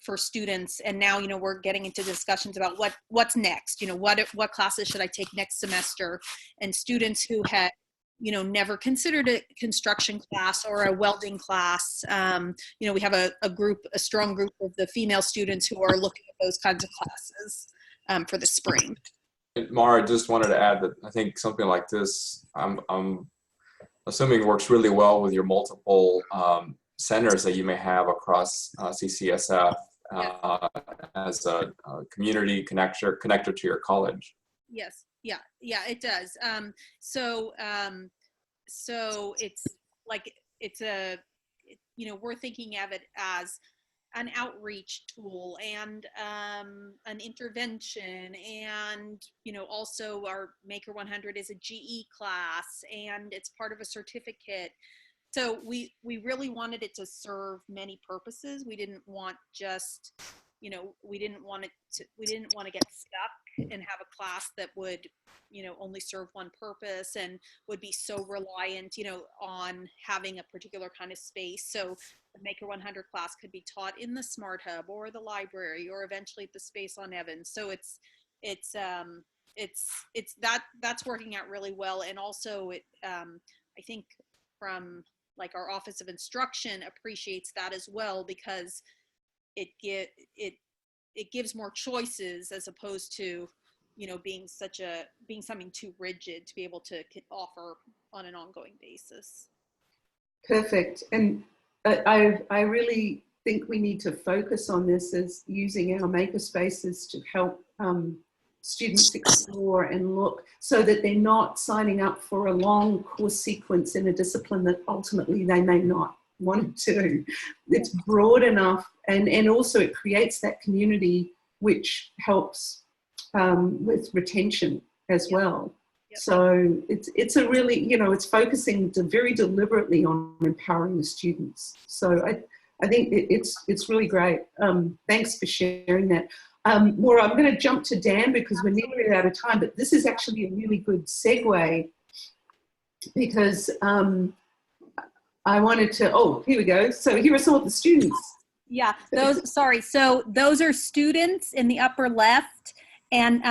for students, and now we're getting into discussions about what's next. What classes should I take next semester? And students who had never considered a construction class or a welding class, we have a strong group of the female students who are looking at those kinds of classes for the spring. Mara, just wanted to add that I think something like this, I'm assuming works really well with your multiple centers that you may have across CCSF as a community connector to your college. Yes, yeah, it does. So it's like we're thinking of it as an outreach tool and an intervention, and also our MAKR 100 is a GE class, and it's part of a certificate. So we really wanted it to serve many purposes. We didn't want just we didn't want to get stuck and have a class that would only serve one purpose and would be so reliant on having a particular kind of space. So the MAKR 100 class could be taught in the Smart Hub or the library or eventually at the space on Evans. So that's working out really well. And also I think from like our Office of Instruction appreciates that as well, because it gives more choices as opposed to being something too rigid to be able to offer on an ongoing basis. Perfect. And I really think we need to focus on this as using our maker spaces to help students explore and look, so that they're not signing up for a long course sequence in a discipline that ultimately they may not want to do. It's broad enough, and also it creates that community which helps with retention as well. Yep. So it's a really, it's focusing very deliberately on empowering the students. So I think it's really great. Thanks for sharing that. Maura, I'm going to jump to Dan because we're nearly out of time, but this is actually a really good segue, because I wanted to, here we go. So here are some of the students. Yeah, so those are students in the upper left, and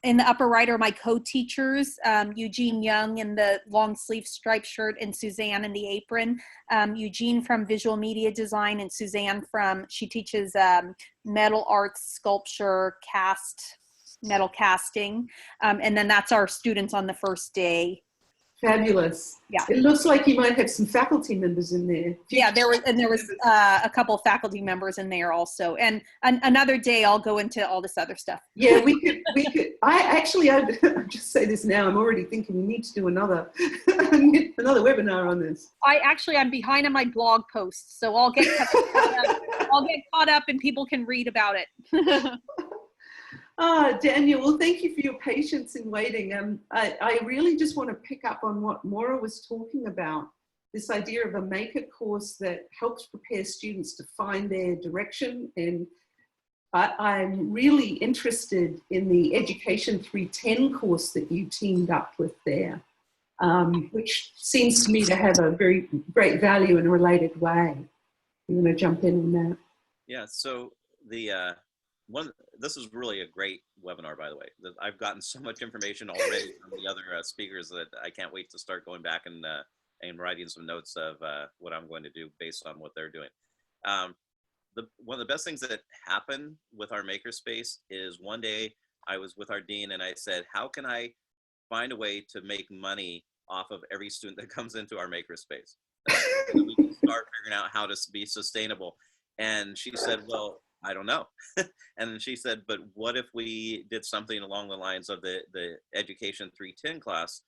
in the upper right are my co-teachers, Eugene Young in the long sleeve striped shirt and Suzanne in the apron. Eugene from visual media design, and Suzanne she teaches metal arts, sculpture, metal casting. And then that's our students on the first day. Fabulous. Yeah. It looks like you might have some faculty members in there. Yeah, there was a couple of faculty members in there also. And another day I'll go into all this other stuff. Yeah, we could. I'll just say this now. I'm already thinking we need to do another webinar on this. I'm behind on my blog posts, so I'll get caught up and people can read about it. Daniel, well, thank you for your patience in waiting. I really just want to pick up on what Maura was talking about, this idea of a MAKR course that helps prepare students to find their direction. And I'm really interested in the Education 310 course that you teamed up with there, which seems to me to have a very great value in a related way. You want to jump in on that? Yeah, so the this is really a great webinar, by the way. I've gotten so much information already from the other speakers that I can't wait to start going back and writing some notes of what I'm going to do based on what they're doing. One of the best things that happened with our makerspace is one day I was with our dean and I said, how can I find a way to make money off of every student that comes into our makerspace? So we can start figuring out how to be sustainable. And she said, well, I don't know. And then she said, but what if we did something along the lines of the Education 310 class,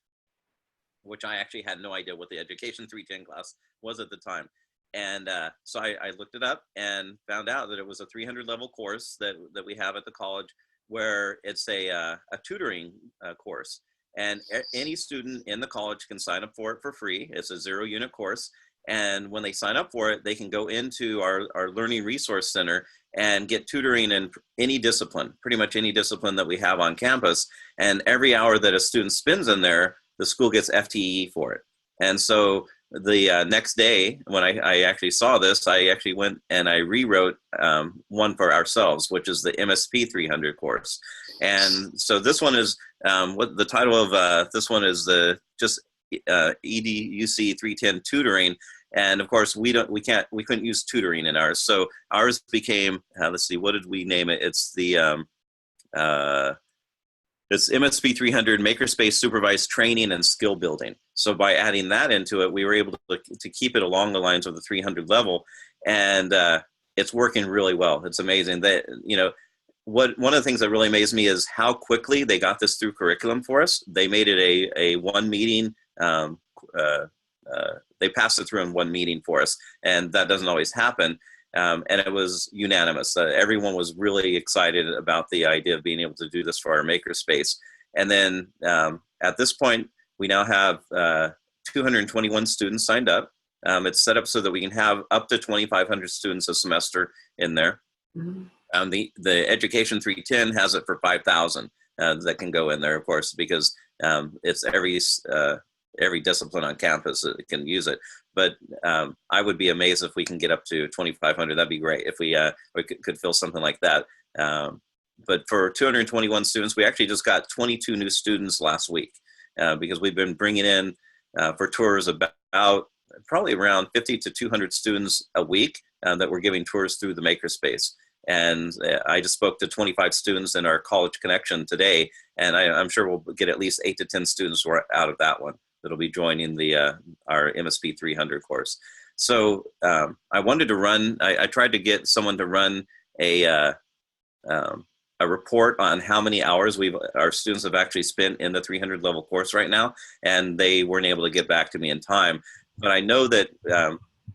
which I actually had no idea what the Education 310 class was at the time. And so I looked it up and found out that it was a 300 level course that we have at the college, where it's a tutoring course. And any student in the college can sign up for it for free. It's a 0-unit course. And when they sign up for it, they can go into our Learning Resource Center and get tutoring in any discipline, pretty much any discipline that we have on campus. And every hour that a student spends in there, the school gets FTE for it. And so the next day, when I actually saw this, I actually went and I rewrote one for ourselves, which is the MSP 300 course. And so this one is, what the title of this one is just EDUC 310 tutoring. And of course, we couldn't use tutoring in ours. So ours became, let's see, what did we name it? It's the, it's MSP 300 Makerspace Supervised Training and Skill Building. So by adding that into it, we were able to keep it along the lines of the 300 level. And it's working really well. It's amazing that, one of the things that really amazed me is how quickly they got this through curriculum for us. They made it a one meeting, they passed it through in one meeting for us, and that doesn't always happen. And it was unanimous. Everyone was really excited about the idea of being able to do this for our makerspace. And then at this point, we now have 221 students signed up. It's set up so that we can have up to 2,500 students a semester in there. Mm-hmm. The Education 310 has it for 5,000 that can go in there, of course, because it's every discipline on campus that can use it. But I would be amazed if we can get up to 2,500. That'd be great if we could fill something like that. But for 221 students, we actually just got 22 new students last week because we've been bringing in for tours about probably around 50 to 200 students a week that we're giving tours through the makerspace. And I just spoke to 25 students in our college connection today, and I'm sure we'll get at least 8 to 10 students out of that one that'll be joining our MSP 300 course. So I wanted to run, I tried to get someone to run a report on how many hours our students have actually spent in the 300 level course right now, and they weren't able to get back to me in time. But I know that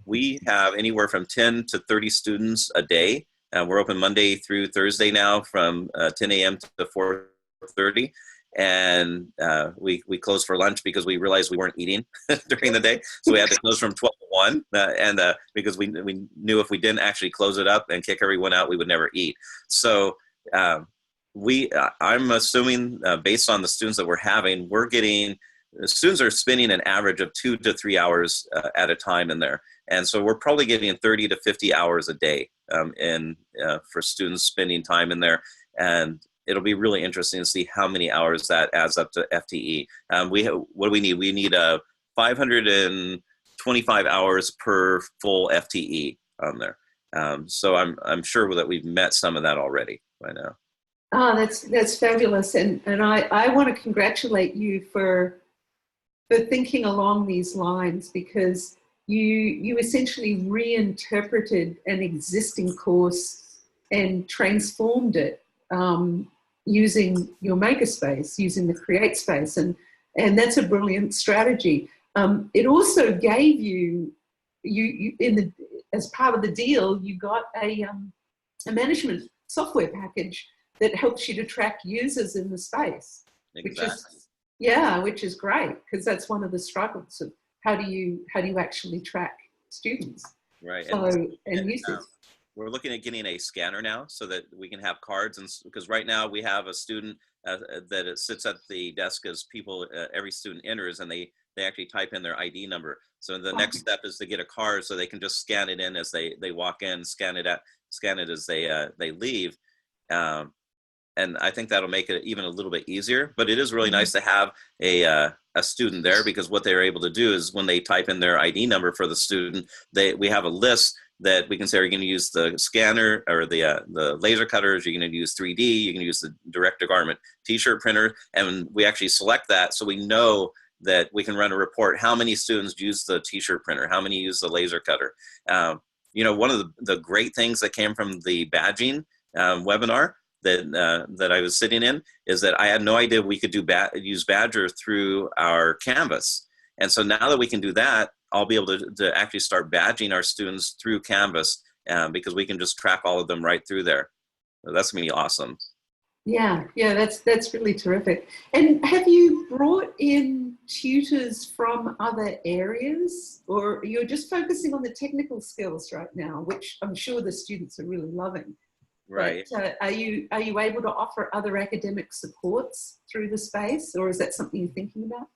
we have anywhere from 10 to 30 students a day. We're open Monday through Thursday now from 10 a.m. to 4:30. And we closed for lunch because we realized we weren't eating during the day. So we had to close from 12 to 1. Because we knew if we didn't actually close it up and kick everyone out, we would never eat. So I'm assuming based on the students that we're having, students are spending an average of 2 to 3 hours at a time in there. And so we're probably getting 30 to 50 hours a day for students spending time in there. And it'll be really interesting to see how many hours that adds up to FTE. What do we need? We need 525 hours per full FTE on there. So I'm sure that we've met some of that already by now. Oh, that's fabulous. And I want to congratulate you for thinking along these lines, because you essentially reinterpreted an existing course and transformed it using your makerspace, using the create space, and that's a brilliant strategy. It also gave you as part of the deal, you got a management software package that helps you to track users in the space, Exactly. which is great, because that's one of the struggles of how do you actually track students, right? And users. We're looking at getting a scanner now so that we can have cards, and because right now we have a student that it sits at the desk as every student enters, and they actually type in their ID number. So the next step is to get a card so they can just scan it in as they walk in, scan it scan it as they leave. And I think that'll make it even a little bit easier. But it is really nice to have a student there, because what they're able to do is when they type in their ID number for the student, we have a list that we can say, are you going to use the scanner or the laser cutters? You're going to use 3D. You can use the direct-to-garment T-shirt printer, and we actually select that so we know that we can run a report. How many students use the T-shirt printer? How many use the laser cutter? One of the great things that came from the badging webinar that I was sitting in is that I had no idea we could use Badger through our Canvas. And so now that we can do that, I'll be able to actually start badging our students through Canvas, because we can just track all of them right through there. So that's going to be awesome. Yeah, that's really terrific. And have you brought in tutors from other areas, or you're just focusing on the technical skills right now, which I'm sure the students are really loving? Right. But, are you able to offer other academic supports through the space, or is that something you're thinking about?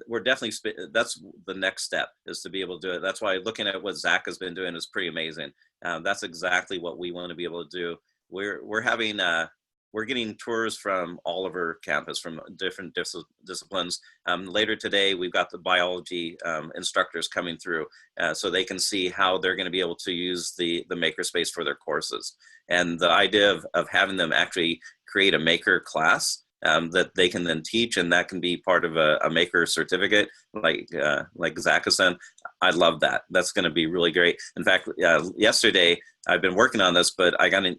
We're definitely, that's the next step, is to be able to do it. That's why looking at what Zach has been doing is pretty amazing. That's exactly what we want to be able to do. We're getting tours from all over campus, from different disciplines. Later today, we've got the biology instructors coming through, so they can see how they're going to be able to use the makerspace for their courses. And the idea of having them actually create a MAKR class that they can then teach, and that can be part of a MAKR certificate, like Zach has done. I love that. That's going to be really great. In fact, yesterday, I've been working on this, but I got an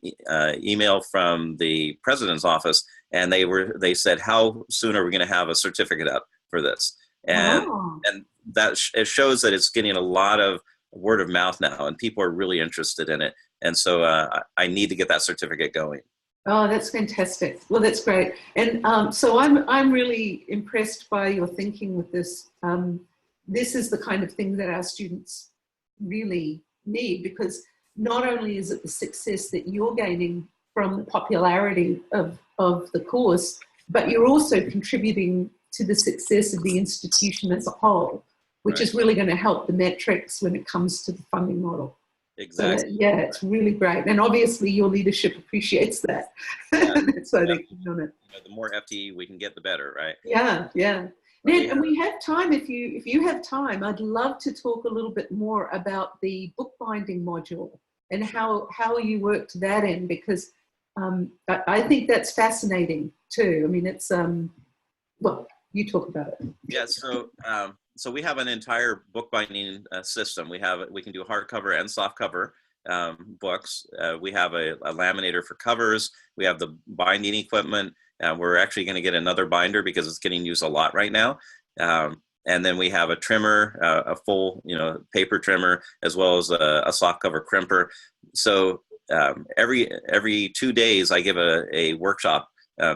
email from the president's office, and they said, how soon are we going to have a certificate up for this? And that it shows that it's getting a lot of word of mouth now, and people are really interested in it. And so I need to get that certificate going. Oh, that's fantastic. Well, that's great. And so I'm really impressed by your thinking with this. This is the kind of thing that our students really need, because not only is it the success that you're gaining from the popularity of the course, but you're also contributing to the success of the institution as a whole, which is really going to help the metrics when it comes to the funding model. Exactly. So, yeah, it's really great. And obviously your leadership appreciates that. So they keep on it. The more FTE we can get, the better, right? Yeah. Ned, and we have time, if you have time, I'd love to talk a little bit more about the bookbinding module and how you work to that end, because I think that's fascinating too. I mean, it's, well, you talk about it. Yeah, so we have an entire bookbinding system. We can do hardcover and softcover books. We have a laminator for covers. We have the binding equipment. We're actually going to get another binder because it's getting used a lot right now. And then we have a trimmer, a full, paper trimmer, as well as a softcover crimper. So every 2 days, I give a workshop.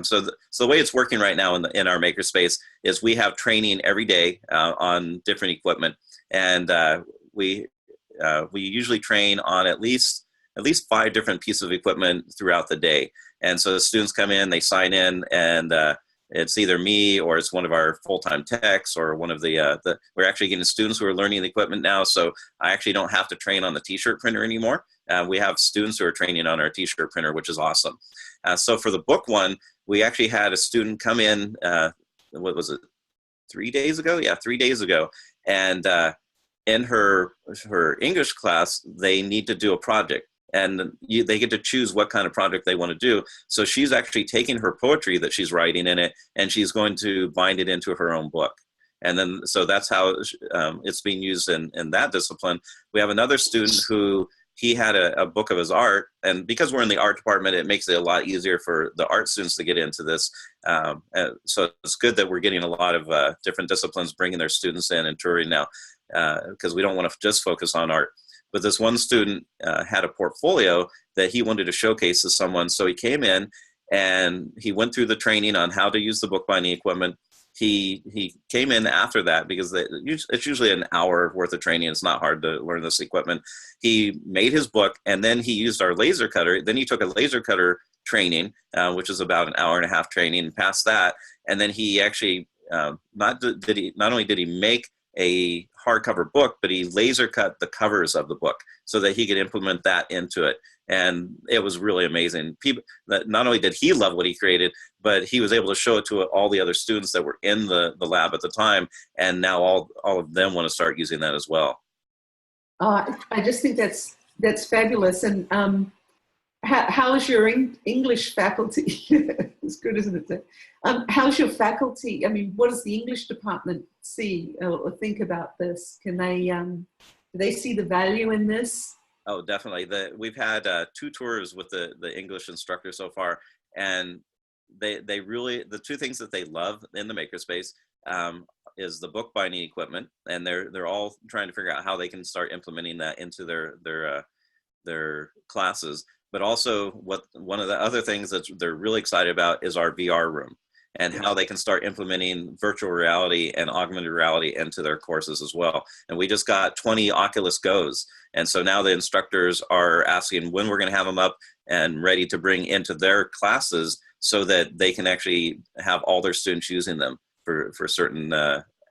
So the way it's working right now in our makerspace is we have training every day on different equipment, and we usually train on at least 5 different pieces of equipment throughout the day. And so the students come in, they sign in, and it's either me or it's one of our full-time techs or one of we're actually getting students who are learning the equipment now. So I actually don't have to train on the T-shirt printer anymore. We have students who are training on our T-shirt printer, which is awesome. So for the book one, we actually had a student come in, what was it, 3 days ago? Yeah, 3 days ago. And in her English class, they need to do a project. And they get to choose what kind of project they want to do. So she's actually taking her poetry that she's writing in it, and she's going to bind it into her own book. And then, so that's how it's being used in that discipline. We have another student who, he had a book of his art, and because we're in the art department, it makes it a lot easier for the art students to get into this. So it's good that we're getting a lot of different disciplines bringing their students in and touring now, because we don't want to just focus on art. But this one student had a portfolio that he wanted to showcase to someone. So he came in and he went through the training on how to use the bookbinding equipment. He came in after that because it's usually an hour worth of training. It's not hard to learn this equipment. He made his book, and then he used our laser cutter. Then he took a laser cutter training, which is about an hour and a half training, and passed that. And then he actually not only did he make a hardcover book, but he laser cut the covers of the book so that he could implement that into it. And it was really amazing. People, that not only did he love what he created, but he was able to show it to all the other students that were in the lab at the time. And now all of them want to start using that as well. I just think that's fabulous. And how's your English faculty? It's good, isn't it? How's your faculty? I mean, what does the English department see or think about this? Can they, do they see the value in this? Oh, definitely. We've had 2 tours with the English instructor so far, and they really, the 2 things that they love in the makerspace is the bookbinding equipment, and they're all trying to figure out how they can start implementing that into their classes. But also, one of the other things that they're really excited about is our VR room, and how they can start implementing virtual reality and augmented reality into their courses as well. And we just got 20 Oculus Go's. And so now the instructors are asking when we're going to have them up and ready to bring into their classes so that they can actually have all their students using them for certain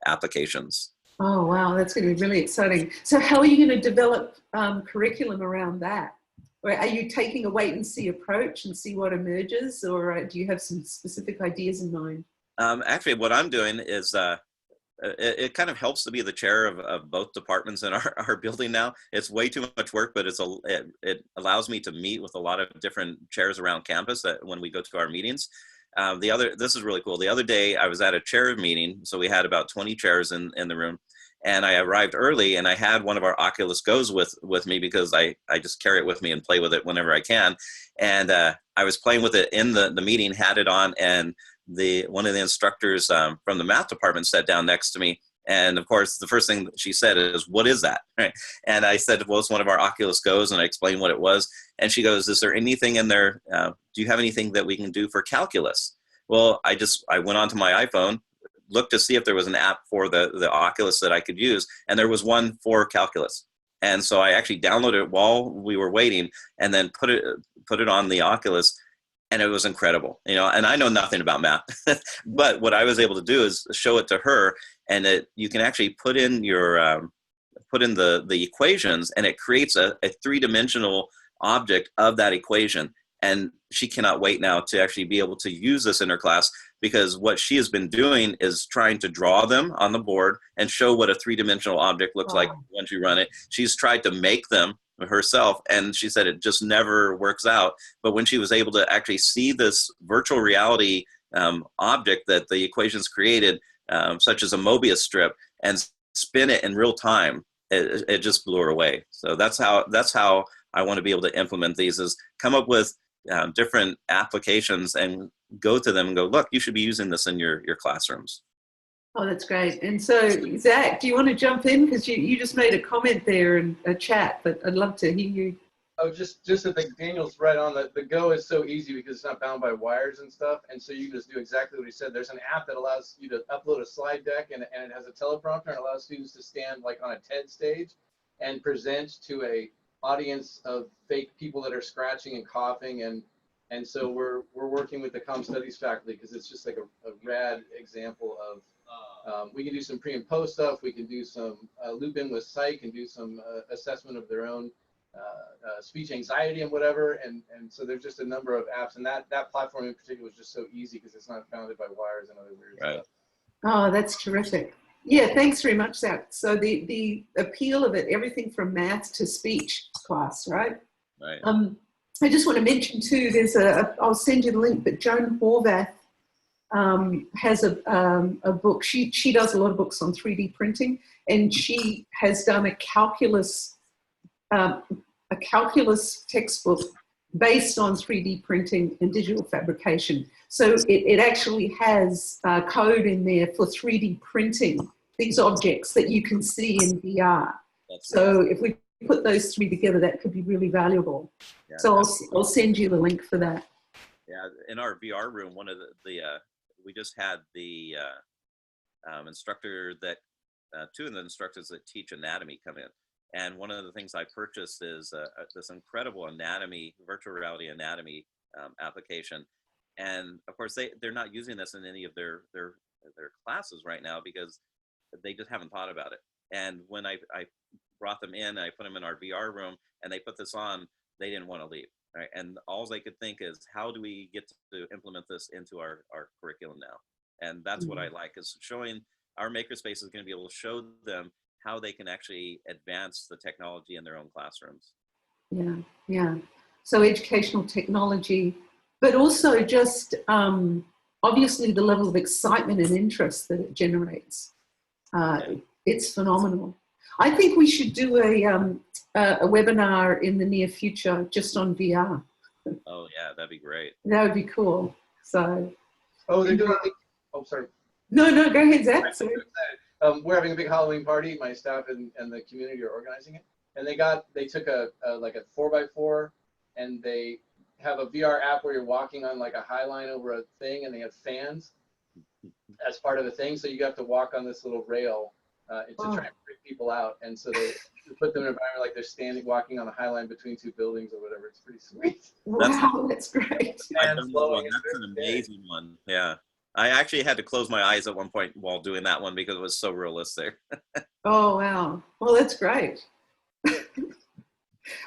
applications. Oh, wow, that's going to be really exciting. So how are you going to develop curriculum around that? Or are you taking a wait and see approach and see what emerges, or do you have some specific ideas in mind? Actually, what I'm doing is it kind of helps to be the chair of both departments in our building now. It's way too much work, but it allows me to meet with a lot of different chairs around campus when we go to our meetings. This is really cool. The other day I was at a chair meeting, so we had about 20 chairs in the room, and I arrived early, and I had one of our Oculus Go's with me because I just carry it with me and play with it whenever I can. And I was playing with it in the meeting, had it on, and one of the instructors from the math department sat down next to me. And of course, the first thing she said is, "What is that?" Right? And I said, "Well, it's one of our Oculus Go's," and I explained what it was. And she goes, "Is there anything in there? Do you have anything that we can do for calculus?" Well, I went onto my iPhone, looked to see if there was an app for the Oculus that I could use, and there was one for calculus. And so I actually downloaded it while we were waiting, and then put it on the Oculus, and it was incredible. And I know nothing about math, but what I was able to do is show it to her, and you can actually put in the equations, and it creates a 3-dimensional object of that equation. And she cannot wait now to actually be able to use this in her class, because what she has been doing is trying to draw them on the board and show what a 3-dimensional object looks like once you run it. She's tried to make them herself, and she said it just never works out. But when she was able to actually see this virtual reality object that the equations created, such as a Mobius strip, and spin it in real time, it just blew her away. So that's how I want to be able to implement these, is come up with different applications and go to them and go, look, you should be using this in your classrooms. Oh, that's great. And so, Zach, do you want to jump in? Because you just made a comment there in a chat, but I'd love to hear you. Oh, just I think Daniel's right on. The Go is so easy because it's not bound by wires and stuff. And so you just do exactly what he said. There's an app that allows you to upload a slide deck, and it has a teleprompter, and allows students to stand like on a TED stage and present to a audience of fake people that are scratching and coughing. And so we're working with the Comm Studies faculty, because it's just like a rad example of, we can do some pre and post stuff. We can do some loop in with psych and do some assessment of their own speech anxiety and whatever. And so there's just a number of apps, and that platform in particular is just so easy because it's not bounded by wires and other weird stuff. Oh, that's terrific. Yeah, thanks very much, Zach. So the appeal of it, everything from math to speech class, right? Right. I just want to mention too, I'll send you the link, but Joan Horvath has a book. She does a lot of books on 3D printing, and she has done a calculus textbook based on 3D printing and digital fabrication. So it actually has code in there for 3D printing these objects that you can see in VR. So if we put those 3 together, that could be really valuable. Yeah, so I'll send you the link for that. Yeah, in our VR room, one of we just had the instructor that, 2 of the instructors that teach anatomy come in. And one of the things I purchased is this incredible virtual reality anatomy application. And of course, they're not using this in any of their classes right now because they just haven't thought about it. And when I brought them in, I put them in our VR room, and they put this on, they didn't want to leave. Right? And all they could think is, how do we get to implement this into our curriculum now? And that's what I like, is showing our makerspace is going to be able to show them how they can actually advance the technology in their own classrooms. Yeah, yeah. So educational technology, but also just obviously the level of excitement and interest that it generates. It's phenomenal. I think we should do a webinar in the near future just on VR. Oh yeah, that'd be great. That would be cool. So. Oh, they're doing. Oh, sorry. No, go ahead, Zach. Sorry. We're having a big Halloween party. My staff and the community are organizing it, and they took a like a 4x4, and they have a VR app where you're walking on like a high line over a thing, and they have fans as part of the thing. So you have to walk on this little rail to try and freak people out, and so they put them in an environment like they're walking on a high line between two buildings or whatever. It's pretty sweet. Wow, that's great. That's an amazing one. Yeah. I actually had to close my eyes at one point while doing that one because it was so realistic. Oh, wow. Well, that's great.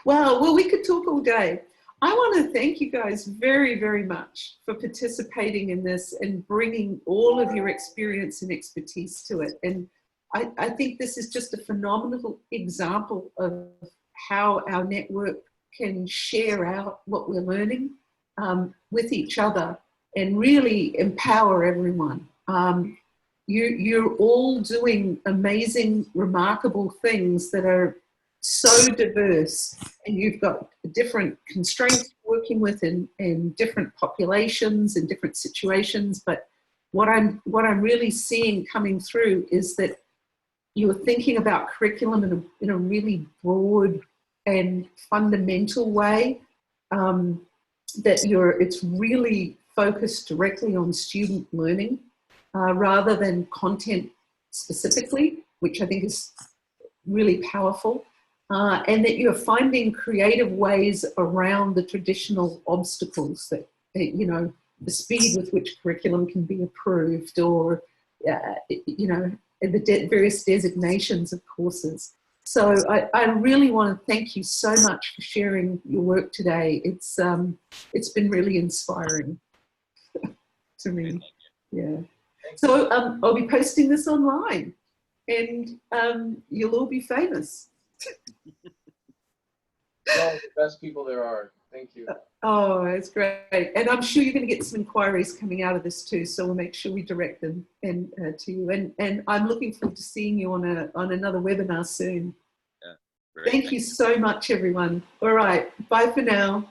Wow. Well, we could talk all day. I want to thank you guys very, very much for participating in this and bringing all of your experience and expertise to it. And I think this is just a phenomenal example of how our network can share out what we're learning with each other and really empower everyone. You're all doing amazing, remarkable things that are so diverse, and you've got different constraints working with in different populations and different situations. But what I'm really seeing coming through is that you're thinking about curriculum in a really broad and fundamental way. It's really focused directly on student learning rather than content specifically, which I think is really powerful, and that you're finding creative ways around the traditional obstacles that, you know, the speed with which curriculum can be approved, or, you know, the various designations of courses. So I really want to thank you so much for sharing your work today. It's been really inspiring to me. Yeah. So I'll be posting this online, and you'll all be famous. All the best people there are. Thank you. Oh, it's great. And I'm sure you're going to get some inquiries coming out of this too, so we'll make sure we direct them to you. And I'm looking forward to seeing you on another webinar soon. Yeah, great. Thank you so much, everyone. All right. Bye for now.